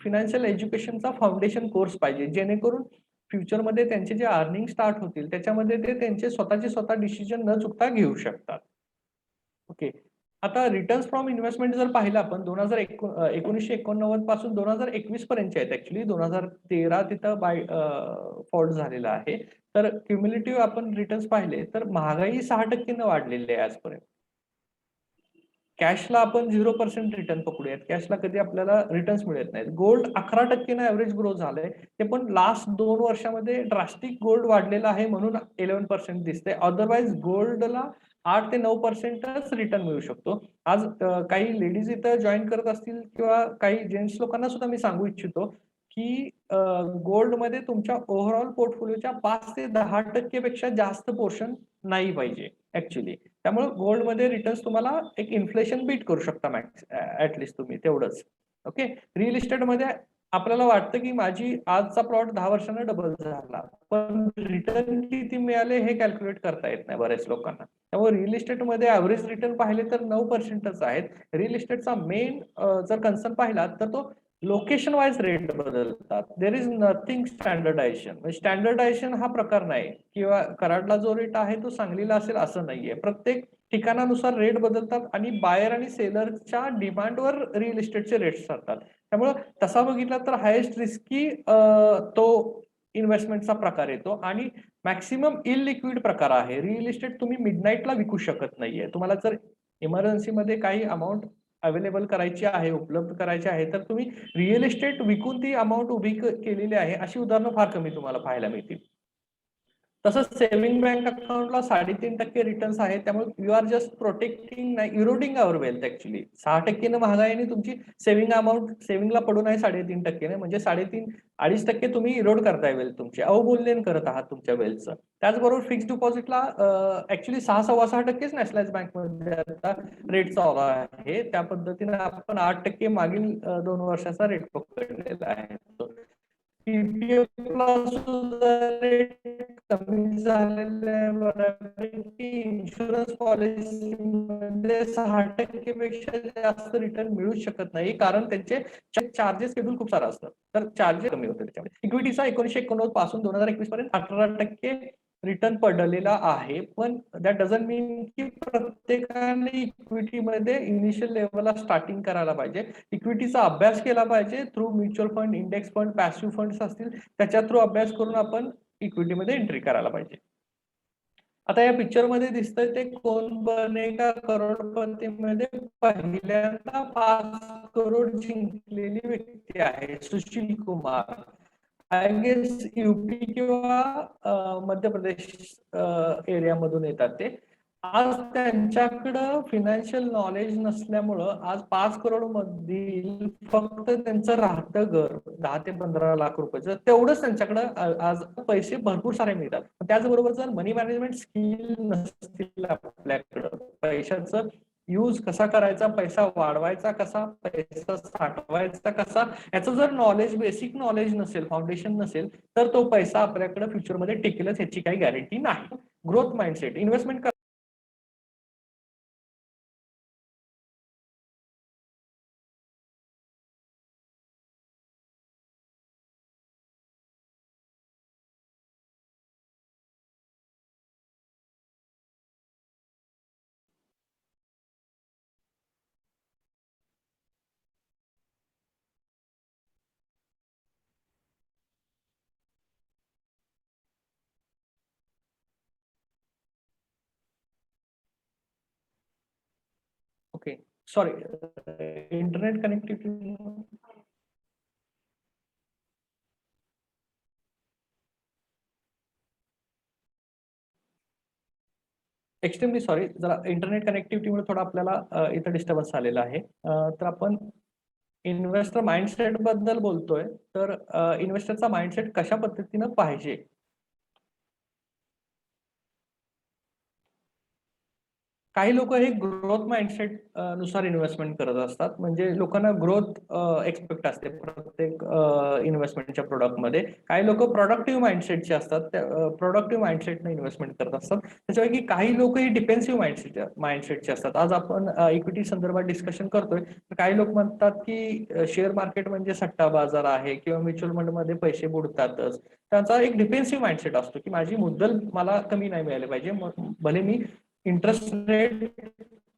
फायनान्शियल एज्युकेशनचा फाउंडेशन कोर्स पाहिजे, जेणेकरून फ्युचरमध्ये त्यांचे जे अर्निंग स्टार्ट होतील त्याच्यामध्ये ते त्यांचे स्वतः डिसिजन न चुकता घेऊ शकतात. ओके. आता रिटर्न्स फ्रॉम इन्व्हेस्टमेंट जर पाहिलं आपण 1989 पासून 2021 पर्यंतचे आहेत ऍक्च्युली. 2013 तिथं बाय फॉल्ट झालेला आहे. तर क्युम्युलेटिव्ह आपण रिटर्न्स पाहिले तर महागाई 6% वाढलेली आहे आजपर्यंत. कॅशला आपण 0% रिटर्न पकडूयात, कॅशला कधी आपल्याला रिटर्न्स मिळत नाहीत. गोल्ड 11% ऍव्हरेज ग्रो झालंय, ते पण लास्ट 2 वर्षामध्ये ड्रास्टिक गोल्ड वाढलेला आहे म्हणून 11% दिसते. अदरवाईज गोल्डला 8 ते 9%च रिटर्न मिळू शकतो. आज काही लेडीज इथं जॉईन करत असतील किंवा काही जेंट्स लोकांना सुद्धा मी सांगू इच्छितो की गोल्डमध्ये तुमच्या ओव्हरऑल पोर्टफोलिओच्या 5 ते 10% पेक्षा जास्त पोर्शन नाही पाहिजे ऍक्च्युली. त्यामुळे गोल्डमध्ये रिटर्न्स तुम्हाला एक इन्फ्लेशन बीट करू शकता मॅक्स ऍटलिस्ट तुम्ही तेवढंच. ओके. रिअल इस्टेटमध्ये आपल्याला वाटतं की माझी आजचा प्लॉट 10 वर्षांना डबल झाला, पण रिटर्न किती मिळाले हे कॅल्क्युलेट करता येत नाही बऱ्याच लोकांना. त्यामुळे रिअल इस्टेटमध्ये ऍव्हरेज रिटर्न पाहिले तर 9%च आहेत. रिअल इस्टेटचा मेन जर कन्सर्न पाहिला तर तो लोकेशन वाईज रेट बदलतात. There is nothing standardization. म्हणजे स्टँडर्डायझेशन हा प्रकार नाही किंवा कराडला जो रेट आहे तो सांगलीला असेल असं नाहीये. प्रत्येक ठिकाणानुसार रेट बदलतात आणि बायर आणि सेलरच्या डिमांडवर रिअल इस्टेटचे रेट्स ठरतात. त्यामुळे तसा बघितला तर हायेस्ट रिस्की तो इन्व्हेस्टमेंटचा प्रकार येतो आणि मॅक्सिमम इलिक्विड प्रकार आहे. रिअल इस्टेट तुम्ही मिडनाईटला विकू शकत नाहीये. तुम्हाला जर इमर्जन्सीमध्ये काही अमाऊंट अवेलेबल करायची आहे, उपलब्ध करायची आहे, तर तुम्ही रिअल इस्टेट विकून ती अमाऊंट उभी केलेली आहे अशी उदाहरणं फार कमी तुम्हाला पाहायला मिळतील. तसंच सेव्हिंग बँक अकाउंटला 3.5% रिटर्न्स आहेत. त्यामुळे यू आर जस्ट प्रोटेक्टिंग नाही, इरोडिंग आवर वेल्थ ऍक्च्युली. 6% महागाईने तुमची सेव्हिंग अमाऊंट सेव्हिंगला पडून आहे 3.5% म्हणजे 2.5% तुम्ही इरोड करताय वेल्थ तुमची, अवमूल्यन करत आहात तुमच्या वेल्थचं. त्याचबरोबर फिक्स्ड डिपॉझिटला ऍक्च्युली 6-6.25% नॅशनलाइज बँकमध्ये आता रेट चालू आहे. त्या पद्धतीने आपण 8% मागील 2 वर्षाचा रेट पकडलेला आहे. पीपीएफला सुद्धा रेट कमी झालेले आहे बऱ्यापैकी. इन्शुरन्स पॉलिसीमध्ये 6% पेक्षा जास्त रिटर्न मिळू शकत नाही कारण त्यांचे चार्जेस शेड्यूल खूप सारं असतं, तर चार्जेस कमी होते त्याच्यामध्ये. इक्विटीचा 1989 पासून 2021 पर्यंत 18% रिटर्न पडलेला आहे. पण दॅट डझंट मीन की प्रत्येकाने इक्विटीमध्ये इनिशियल लेवलला स्टार्टिंग करायला पाहिजे. इक्विटीचा अभ्यास केला पाहिजे through mutual fund, index fund, passive funds असतील त्याच्या थ्रू अभ्यास करून आपण इक्विटीमध्ये एंट्री करायला पाहिजे. आता या पिक्चर मध्ये दिसतंय ते कोण बनेगा करोडपतीमध्ये पहिल्यांदा 5 करोड जिंकलेली व्यक्ती आहे Sushil Kumar. I guess UP किंवा मध्य प्रदेश एरियामधून येतात ते. आज त्यांच्याकडं फिनान्शियल नॉलेज नसल्यामुळं आज 5 करोड मधील फक्त त्यांचं राहतं घर 10 ते 15 लाख रुपयाचं तेवढंच त्यांच्याकडं आज पैसे भरपूर सारे मिळतात. त्याचबरोबर जर मनी मॅनेजमेंट स्किल नसतील आपल्याकडं, पैशाचं यूज कसा करायचा, पैसा वाढवायचा कसा, पैसा साठवायचा कसा, याचं जर नॉलेज, बेसिक नॉलेज नसेल, फाउंडेशन नसेल, तर तो पैसा आपल्याकडे फ्युचरमध्ये टिकेलच याची काही गॅरंटी नाही. Growth mindset, investment okay, sorry, internet connectivity. Extremely sorry, जरा इंटरनेट कनेक्टिव्हिटीमुळे थोडा आपल्याला इथं डिस्टर्बन्स आलेला आहे. तर आपण इन्व्हेस्टर माइंडसेट बद्दल बोलतोय, तर इन्व्हेस्टरचा माइंडसेट कशा पद्धतीनं पाहिजे. काही लोक हे ग्रोथ माइंडसेट नुसार इन्व्हेस्टमेंट करत असतात. म्हणजे लोकांना ग्रोथ एक्सपेक्ट असते प्रत्येक इन्व्हेस्टमेंटच्या प्रोडक्टमध्ये. काही लोक प्रोडक्टिव्ह माइंडसेटचे असतात, प्रोडक्टिव्ह माइंडसेटने इन्व्हेस्टमेंट करत असतात. त्याच्यापैकी काही लोक ही डिफेन्सिव्ह माइंडसेटचे असतात. आज आपण इक्विटी संदर्भात डिस्कशन करतोय, तर काही लोक म्हणतात की शेअर मार्केट म्हणजे सट्टा बाजार आहे किंवा म्युच्युअल फंडमध्ये पैसे बुडतातच. त्यांचा एक डिफेन्सिव्ह माइंडसेट असतो की माझी मुद्दल मला कमी नाही मिळाली पाहिजे, भले मी इंटरेस्ट रेट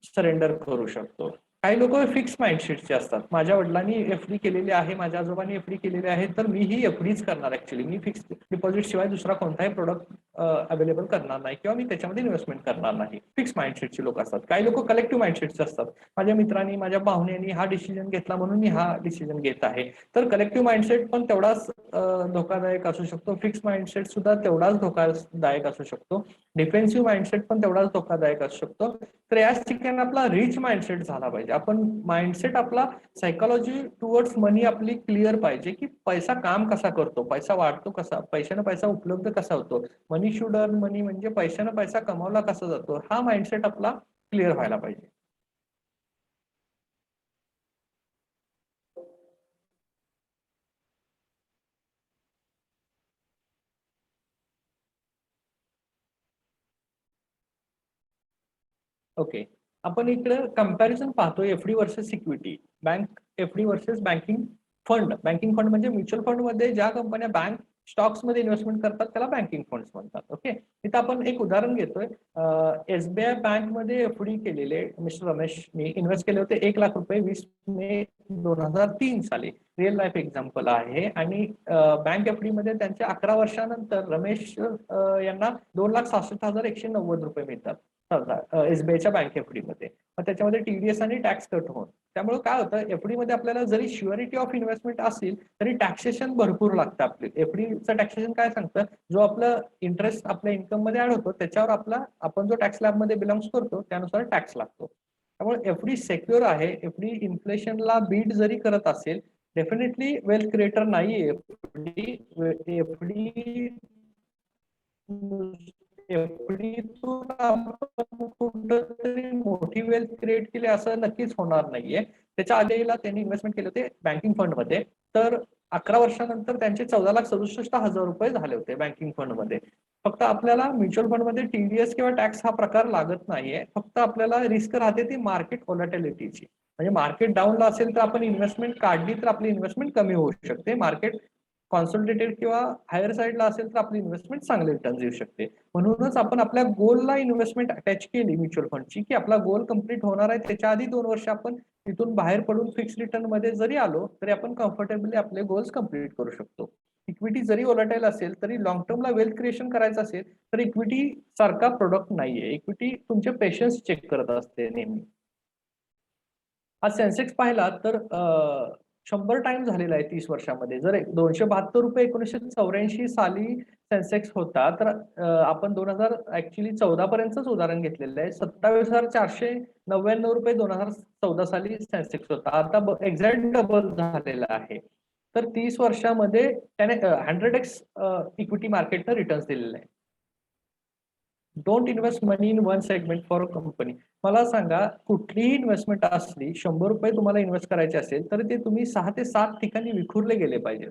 सरेंडर करू शकतो. काही लोक फिक्स माइंडसेटचे असतात. माझ्या वडिलांनी एफडी केलेली आहे, माझ्या आजोबांनी एफडी केलेली आहे, तर मी ही एफडीच करणार. ऍक्च्युली मी फिक्स डिपॉझिट शिवाय दुसरा कोणताही प्रोडक्ट अवेलेबल करणार नाही किंवा मी त्याच्यामध्ये इन्व्हेस्टमेंट करणार नाही. फिक्स माइंडसेटची लोक असतात. काही लोक कलेक्टिव्ह माइंडसेटचे असतात. माझ्या मित्रांनी, माझ्या पाहुण्यांनी हा डिसिजन घेतला म्हणून मी हा डिसिजन घेत आहे. तर कलेक्टिव्ह माइंडसेट पण तेवढाच धोकादायक असू शकतो. फिक्स माइंडसेट सुद्धा तेवढाच धोकादायक असू शकतो. डिफेन्सिव्ह माइंडसेट पण तेवढाच धोकादायक असू शकतो. तर याच ठिकाणी आपला रिच माइंडसेट झाला पाहिजे. आपण माइंडसेट आपला सायकोलॉजी टुवर्ड्स मनी आपली क्लिअर पाहिजे, की पैसा काम कसा करतो, पैसा वाढतो कसा, पैशानं पैसा उपलब्ध कसा होतो, मनी शुड अर्न मनी म्हणजे पैशानं पैसा कमावला कसा जातो, हा माइंडसेट आपला क्लिअर व्हायला पाहिजे. ओके, आपण इकडे कंपॅरिझन पाहतोय FD versus security, bank FD versus banking fund. Banking fund म्हणजे म्युच्युअल फंड मध्ये ज्या कंपन्या बँक स्टॉक्स मध्ये इन्व्हेस्टमेंट करतात त्याला बँकिंग फंड्स म्हणतात. ओके, इथं आपण एक उदाहरण घेतोय. एसबीआय बँक मध्ये एफडी केलेले मिस्टर रमेशनी इन्व्हेस्ट केले होते 1 लाख रुपये 20 मे 2003 साली. रिअल लाईफ एक्झाम्पल आहे. आणि बँक एफडी मध्ये त्यांच्या 11 वर्षानंतर रमेश यांना 2,66,190 रुपये मिळतात एसबीआयच्या बँक एफडी मध्ये. मग त्याच्यामध्ये टीडीएस आणि टॅक्स कट होऊन, त्यामुळे काय होतं, एफडी मध्ये आपल्याला जरी श्युअरिटी ऑफ इन्व्हेस्टमेंट असेल तरी टॅक्सेशन भरपूर लागतं. आपले एफडीचं टॅक्सेशन काय सांगतं, जो आपलं इंटरेस्ट आपल्या इन्कम मध्ये ऍड होतो त्याच्यावर आपण जो टॅक्स स्लॅब मध्ये बिलॉंग्स करतो त्यानुसार टॅक्स लागतो. त्यामुळे एफडी सेक्युअर आहे. एफडी इन्फ्लेशनला बीट जरी करत असेल, डेफिनेटली वेल्थ क्रिएटर नाहीये एफडी. एफडीतून आपण कुठंतरी मोठी वेल्थ क्रिएट केली असं नक्कीच होणार नाहीये. त्याच्या आधीला त्यांनी इन्व्हेस्टमेंट केले होते बँकिंग फंड मध्ये, तर 11 वर्षानंतर त्यांचे 14,67,000 रुपये झाले होते बँकिंग फंड मध्ये. फक्त आपल्याला म्युच्युअल फंड मध्ये टीडीएस किंवा टॅक्स हा प्रकार लागत नाहीये. फक्त आपल्याला रिस्क राहते ती मार्केट व्हॉलॅटिलिटीची. म्हणजे मार्केट डाऊनला असेल तर आपण इन्व्हेस्टमेंट काढली तर आपली इन्व्हेस्टमेंट कमी होऊ शकते. मार्केट कॉन्सोलिडेटेड किंवा हायर साईडला असेल तर आपली इन्व्हेस्टमेंट चांगले रिटर्न्स येऊ शकते. म्हणूनच आपण आपल्या गोलला इन्व्हेस्टमेंट अटॅच केली म्युच्युअल फंडची, की आपला गोल कम्प्लीट होणार आहे त्याच्या आधी 2 वर्ष आपण तिथून बाहेर पडून फिक्स रिटर्न मध्ये जरी आलो तरी आपण कम्फर्टेबली आपले गोल्स कम्प्लीट करू शकतो. इक्विटी जरी व्होलॅटाईल असेल तरी लॉंग टर्मला वेल्थ क्रिएशन करायचं असेल तर इक्विटी सारखा प्रोडक्ट नाहीये. इक्विटी तुमचे पेशन्स चेक करत असते नेहमी. आज सेन्सेक्स पाहिला तर 100 टाइम झालेला आहे 30 वर्षामध्ये. जर 272 रुपये 1984 साली सेन्सेक्स होता, तर आपण 2014 पर्यंतच उदाहरण घेतलेलं आहे. 27,499 रुपये 2014 साली सेन्सेक्स होता. आता एक्झॅक्ट डबल झालेला आहे. तर 30 वर्षामध्ये त्याने 100x इक्विटी मार्केटनं रिटर्न्स दिलेला आहे. Don't invest money in one segment for a company. मला सांगा, कुठलीही इन्व्हेस्टमेंट असली, 100 रुपये तुम्हाला इन्व्हेस्ट करायचे असेल तर ते तुम्ही 6 ते 7 ठिकाणी विखुरले गेले पाहिजेत.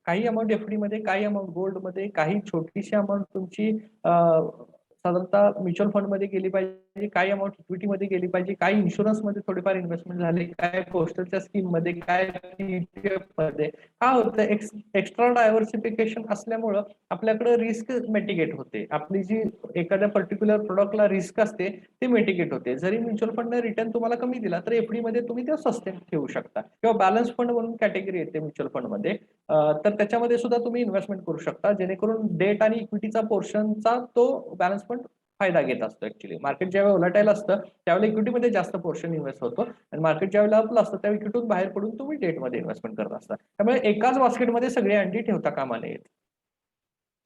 काही अमाऊंट एफडी मध्ये, काही अमाऊंट गोल्ड मध्ये, काही छोटीशी अमाऊंट तुमची साधारणतः म्युच्युअल फंड मध्ये गेली पाहिजे, काही अमाऊंट इक्विटी मध्ये गेली पाहिजे, काही इन्शुरन्स मध्ये थोडीफार इन्व्हेस्टमेंट झाली, काय पोस्टलच्या स्कीम मध्ये, काय ETF मध्ये. काय होतं, एक्स्ट्रा डायव्हर्सिफिकेशन असल्यामुळं आपल्याकडे रिस्क मिटिगेट होते. आपली जी एखाद्या पर्टिक्युलर प्रोडक्टला रिस्क असते ते मिटिगेट होते. जरी म्युच्युअल फंडने रिटर्न तुम्हाला कमी दिला तर एफडी मध्ये तुम्ही ते सस्टेन ठेवू शकता. किंवा बॅलन्स फंड म्हणून कॅटेगरी येते म्युच्युअल फंड मध्ये, तर त्याच्यामध्ये सुद्धा तुम्ही इन्व्हेस्टमेंट करू शकता, जेणेकरून डेट आणि इक्विटीचा पोर्शनचा तो बॅलन्स फंड फायदा घेत असतो. ऍक्च्युली मार्केट ज्यावेळेला व्होलॅटाईल असतं त्यावेळेला इक्विटीमध्ये जास्त पोर्शन इन्व्हेस्ट होतो, आणि मार्केट ज्यावेळेला अप असतं त्या इक्विटीतून बाहेर पडून तुम्ही डेटमध्ये इन्व्हेस्टमेंट करत असता. त्यामुळे एकाच बास्केटमध्ये सगळी अंडी ठेवता कामा नयेत.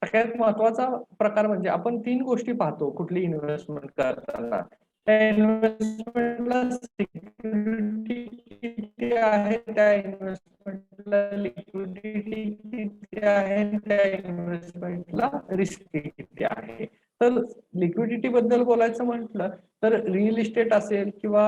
सगळ्यात महत्वाचा प्रकार म्हणजे आपण 3 गोष्टी पाहतो कुठली इन्व्हेस्टमेंट करताना. त्या इन्व्हेस्टमेंटला सिक्युरिटी किती आहे, त्या इन्व्हेस्टमेंटला लिक्विडिटी किती आहे, त्या इन्व्हेस्टमेंटला रिस्क किती आहे. तर लिक्विडिटी बद्दल बोलायचं म्हटलं तर रिअल इस्टेट असेल किंवा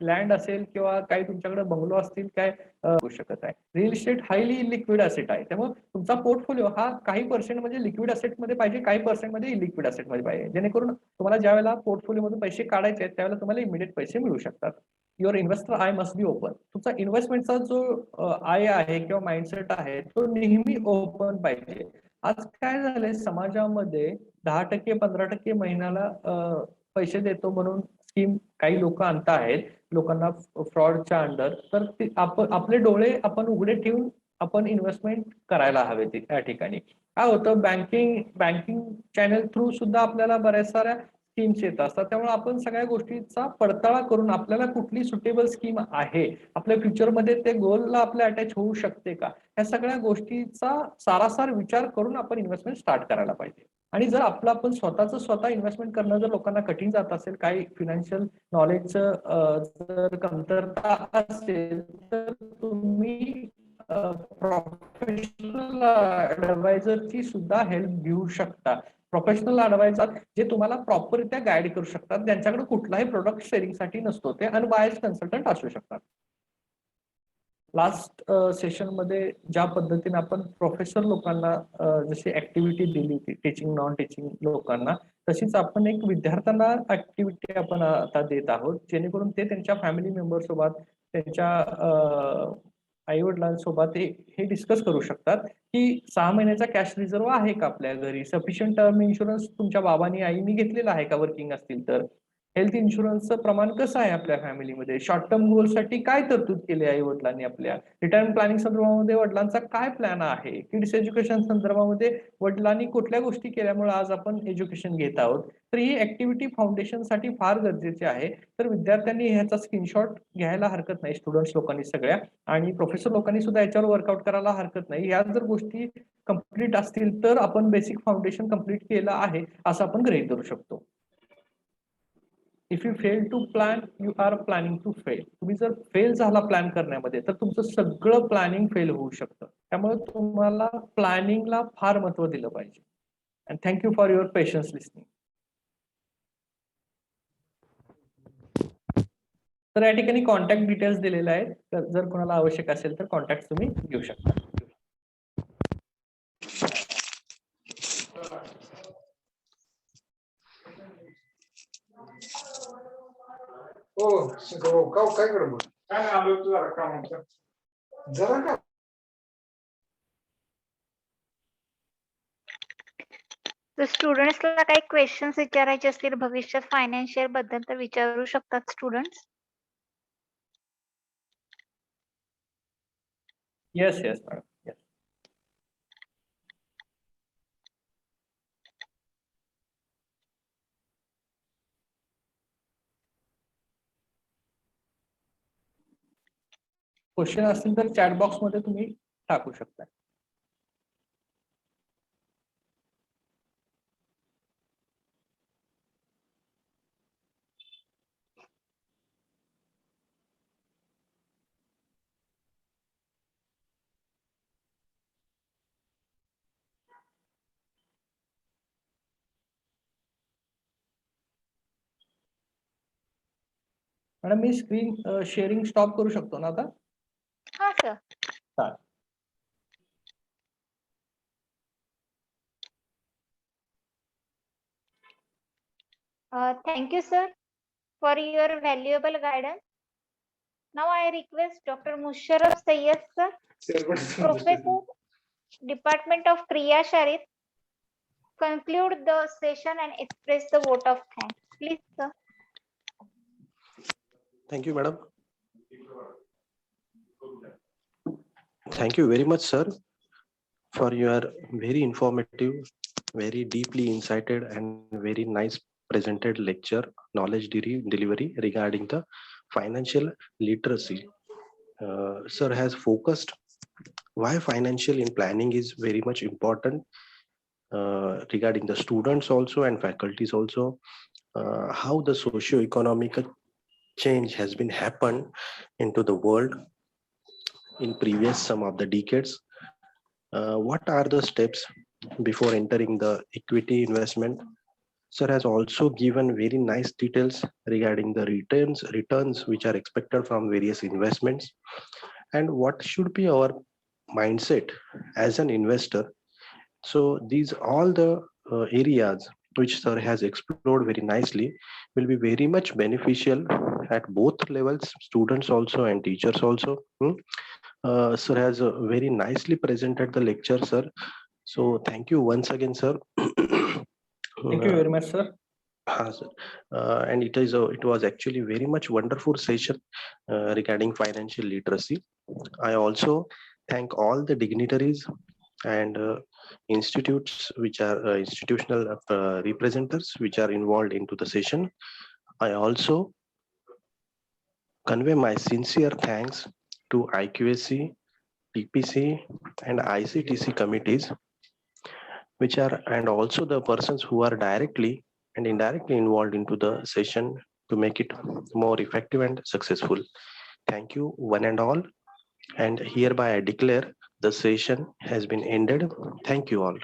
लँड असेल किंवा काही तुमच्याकडे बंगलो असतील काय होऊ शकत आहे. Real estate highly liquid asset आहे. त्यामुळे तुमचा पोर्टफोलिओ हा काही पर्सेंट म्हणजे लिक्विड असेट मध्ये पाहिजे, काही पर्सेंट मध्ये इलिक्विड असेट मध्ये पाहिजे, जेणेकरून तुम्हाला ज्या वेळेला पोर्टफोलिओ मधून पैसे काढायचे आहेत त्यावेळेला तुम्हाला इमिडिएट पैसे मिळू शकतात. Your investor I must be open. तुमचा इन्व्हेस्टमेंटचा जो आय आहे किंवा माइंडसेट आहे तो नेहमी ओपन पाहिजे. आज काय झालंय समाजामध्ये 10% 15% महिन्याला पैसे देतो म्हणून स्कीम काही लोक आणत आहेत लोकांना फ्रॉडच्या अंडर. तर आपले डोळे आपण उघडे ठेवून आपण इन्व्हेस्टमेंट करायला हवे त्या ठिकाणी. काय होतं, बँकिंग चॅनल थ्रू सुद्धा आपल्याला बऱ्याच साऱ्या स्कीम्स येत असतात. त्यामुळे आपण सगळ्या गोष्टीचा पडताळा करून आपल्याला कुठली सुटेबल स्कीम आहे, आपल्या फ्युचरमध्ये ते गोलला आपल्या अटॅच होऊ शकते का, या सगळ्या गोष्टीचा सारासार विचार करून आपण इन्व्हेस्टमेंट स्टार्ट करायला पाहिजे. आणि जर आपण स्वतः इन्व्हेस्टमेंट करणं जर लोकांना कठीण जात असेल, काही फिनान्शियल नॉलेजचं जर कमतरता असेल, तर तुम्ही प्रोफेशनल ऍडवायझरची सुद्धा हेल्प घेऊ शकता. प्रोफेशनल ऍडवायझर जे तुम्हाला प्रॉपररित्या गाईड करू शकतात, ज्यांच्याकडे कुठलाही प्रोडक्ट सेलिंगसाठी नसतो, ते अनबायस्ड कन्सल्टंट असू शकतात. लास्ट सेशन मध्ये ज्या पद्धतीने आपण प्रोफेसर लोकांना जशी ऍक्टिव्हिटी दिली होती टीचिंग नॉन टीचिंग लोकांना, तशीच आपण एक विद्यार्थ्यांना ऍक्टिव्हिटी आपण आता देत आहोत, जेणेकरून ते त्यांच्या फॅमिली मेंबर सोबत, त्यांच्या आई वडिलांसोबत हे डिस्कस करू शकतात की 6 महिन्याचा कॅश रिझर्व्ह आहे का आपल्या घरी, सफिशियंट टर्म इन्शुरन्स तुमच्या बाबांनी आईनी घेतलेला आहे का वर्किंग असतील तर, हेल्थ इन्शुरन्सचं प्रमाण कसं आहे आपल्या फॅमिलीमध्ये, शॉर्ट टर्म गोलसाठी काय तरतूद केली आहे वडिलांनी आपल्या, रिटायरमेंट प्लॅनिंग संदर्भामध्ये वडिलांचा काय प्लॅन आहे, किड्स एज्युकेशन संदर्भामध्ये वडिलांनी कुठल्या गोष्टी केल्यामुळे आज आपण एज्युकेशन घेत आहोत. तर ही ऍक्टिव्हिटी फाउंडेशनसाठी फार गरजेची आहे. तर विद्यार्थ्यांनी ह्याचा स्क्रीनशॉट घ्यायला हरकत नाही, स्टुडंट्स लोकांनी सगळ्या, आणि प्रोफेसर लोकांनी सुद्धा याच्यावर वर्कआउट करायला हरकत नाही. ह्या जर गोष्टी कम्प्लीट असतील तर आपण बेसिक फाउंडेशन कम्प्लीट केलं आहे असं आपण गृहीत धरू शकतो. If you fail to plan, you are planning to fail. तुम्ही जर फेल झाला प्लॅन करण्यामध्ये, तर तुमचं सगळं प्लॅनिंग फेल होऊ शकतं. त्यामुळे तुम्हाला प्लॅनिंगला फार महत्व दिलं पाहिजे. And thank you for your patience listening. तर या ठिकाणी कॉन्टॅक्ट डिटेल्स दिलेले आहेत, तर जर कोणाला आवश्यक असेल तर कॉन्टॅक्ट तुम्ही घेऊ शकता. हो काय गडबड, काय आलो तू जरा काम जरा का. तर स्टुडंट्सला काही क्वेश्चन्स विचारायचे असतील भविष्यात फायनान्शियल बद्दल तर विचारू शकतात स्टुडंट्स. Yes madam. क्वेश्चन असतील तर चॅट बॉक्स मध्ये तुम्ही टाकू शकता. मॅडम मी स्क्रीन शेअरिंग स्टॉप करू शकतो ना आता? हा सर. चालेल. Thank you, sir, for your valuable guidance. Now I request Dr. Musharraf Sayyed, sir, Professor, Department of Kriya Sharit, conclude the session and express the vote of thanks. Please, sir. Thank you, madam. Thank you very much, sir, for your very informative, very deeply incited and very nice presented lecture, knowledge delivery regarding the financial literacy. Sir has focused why financial in planning is very much important regarding the students also and faculties also, how the socio-economic change has been happened into the world in previous some of the decades. What are the steps before entering the equity investment? Sir has also given very nice details regarding the returns which are expected from various investments and what should be our mindset as an investor. So these all the areas which sir has explored very nicely will be very much beneficial at both levels, students also and teachers also. Sir has very nicely presented the lecture, sir. So thank you once again, sir. Thank you very much, sir. Sir. And it was actually very much wonderful session regarding financial literacy. I also thank all the dignitaries and institutes which are institutional representatives which are involved into the session. I also convey my sincere thanks to IQAC, TPC and ICTC committees, which are, and also the persons who are directly and indirectly involved into the session to make it more effective and successful. Thank you one and all. And hereby I declare the session has been ended. Thank you all.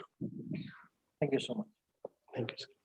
Thank you so much. Thank you, sir.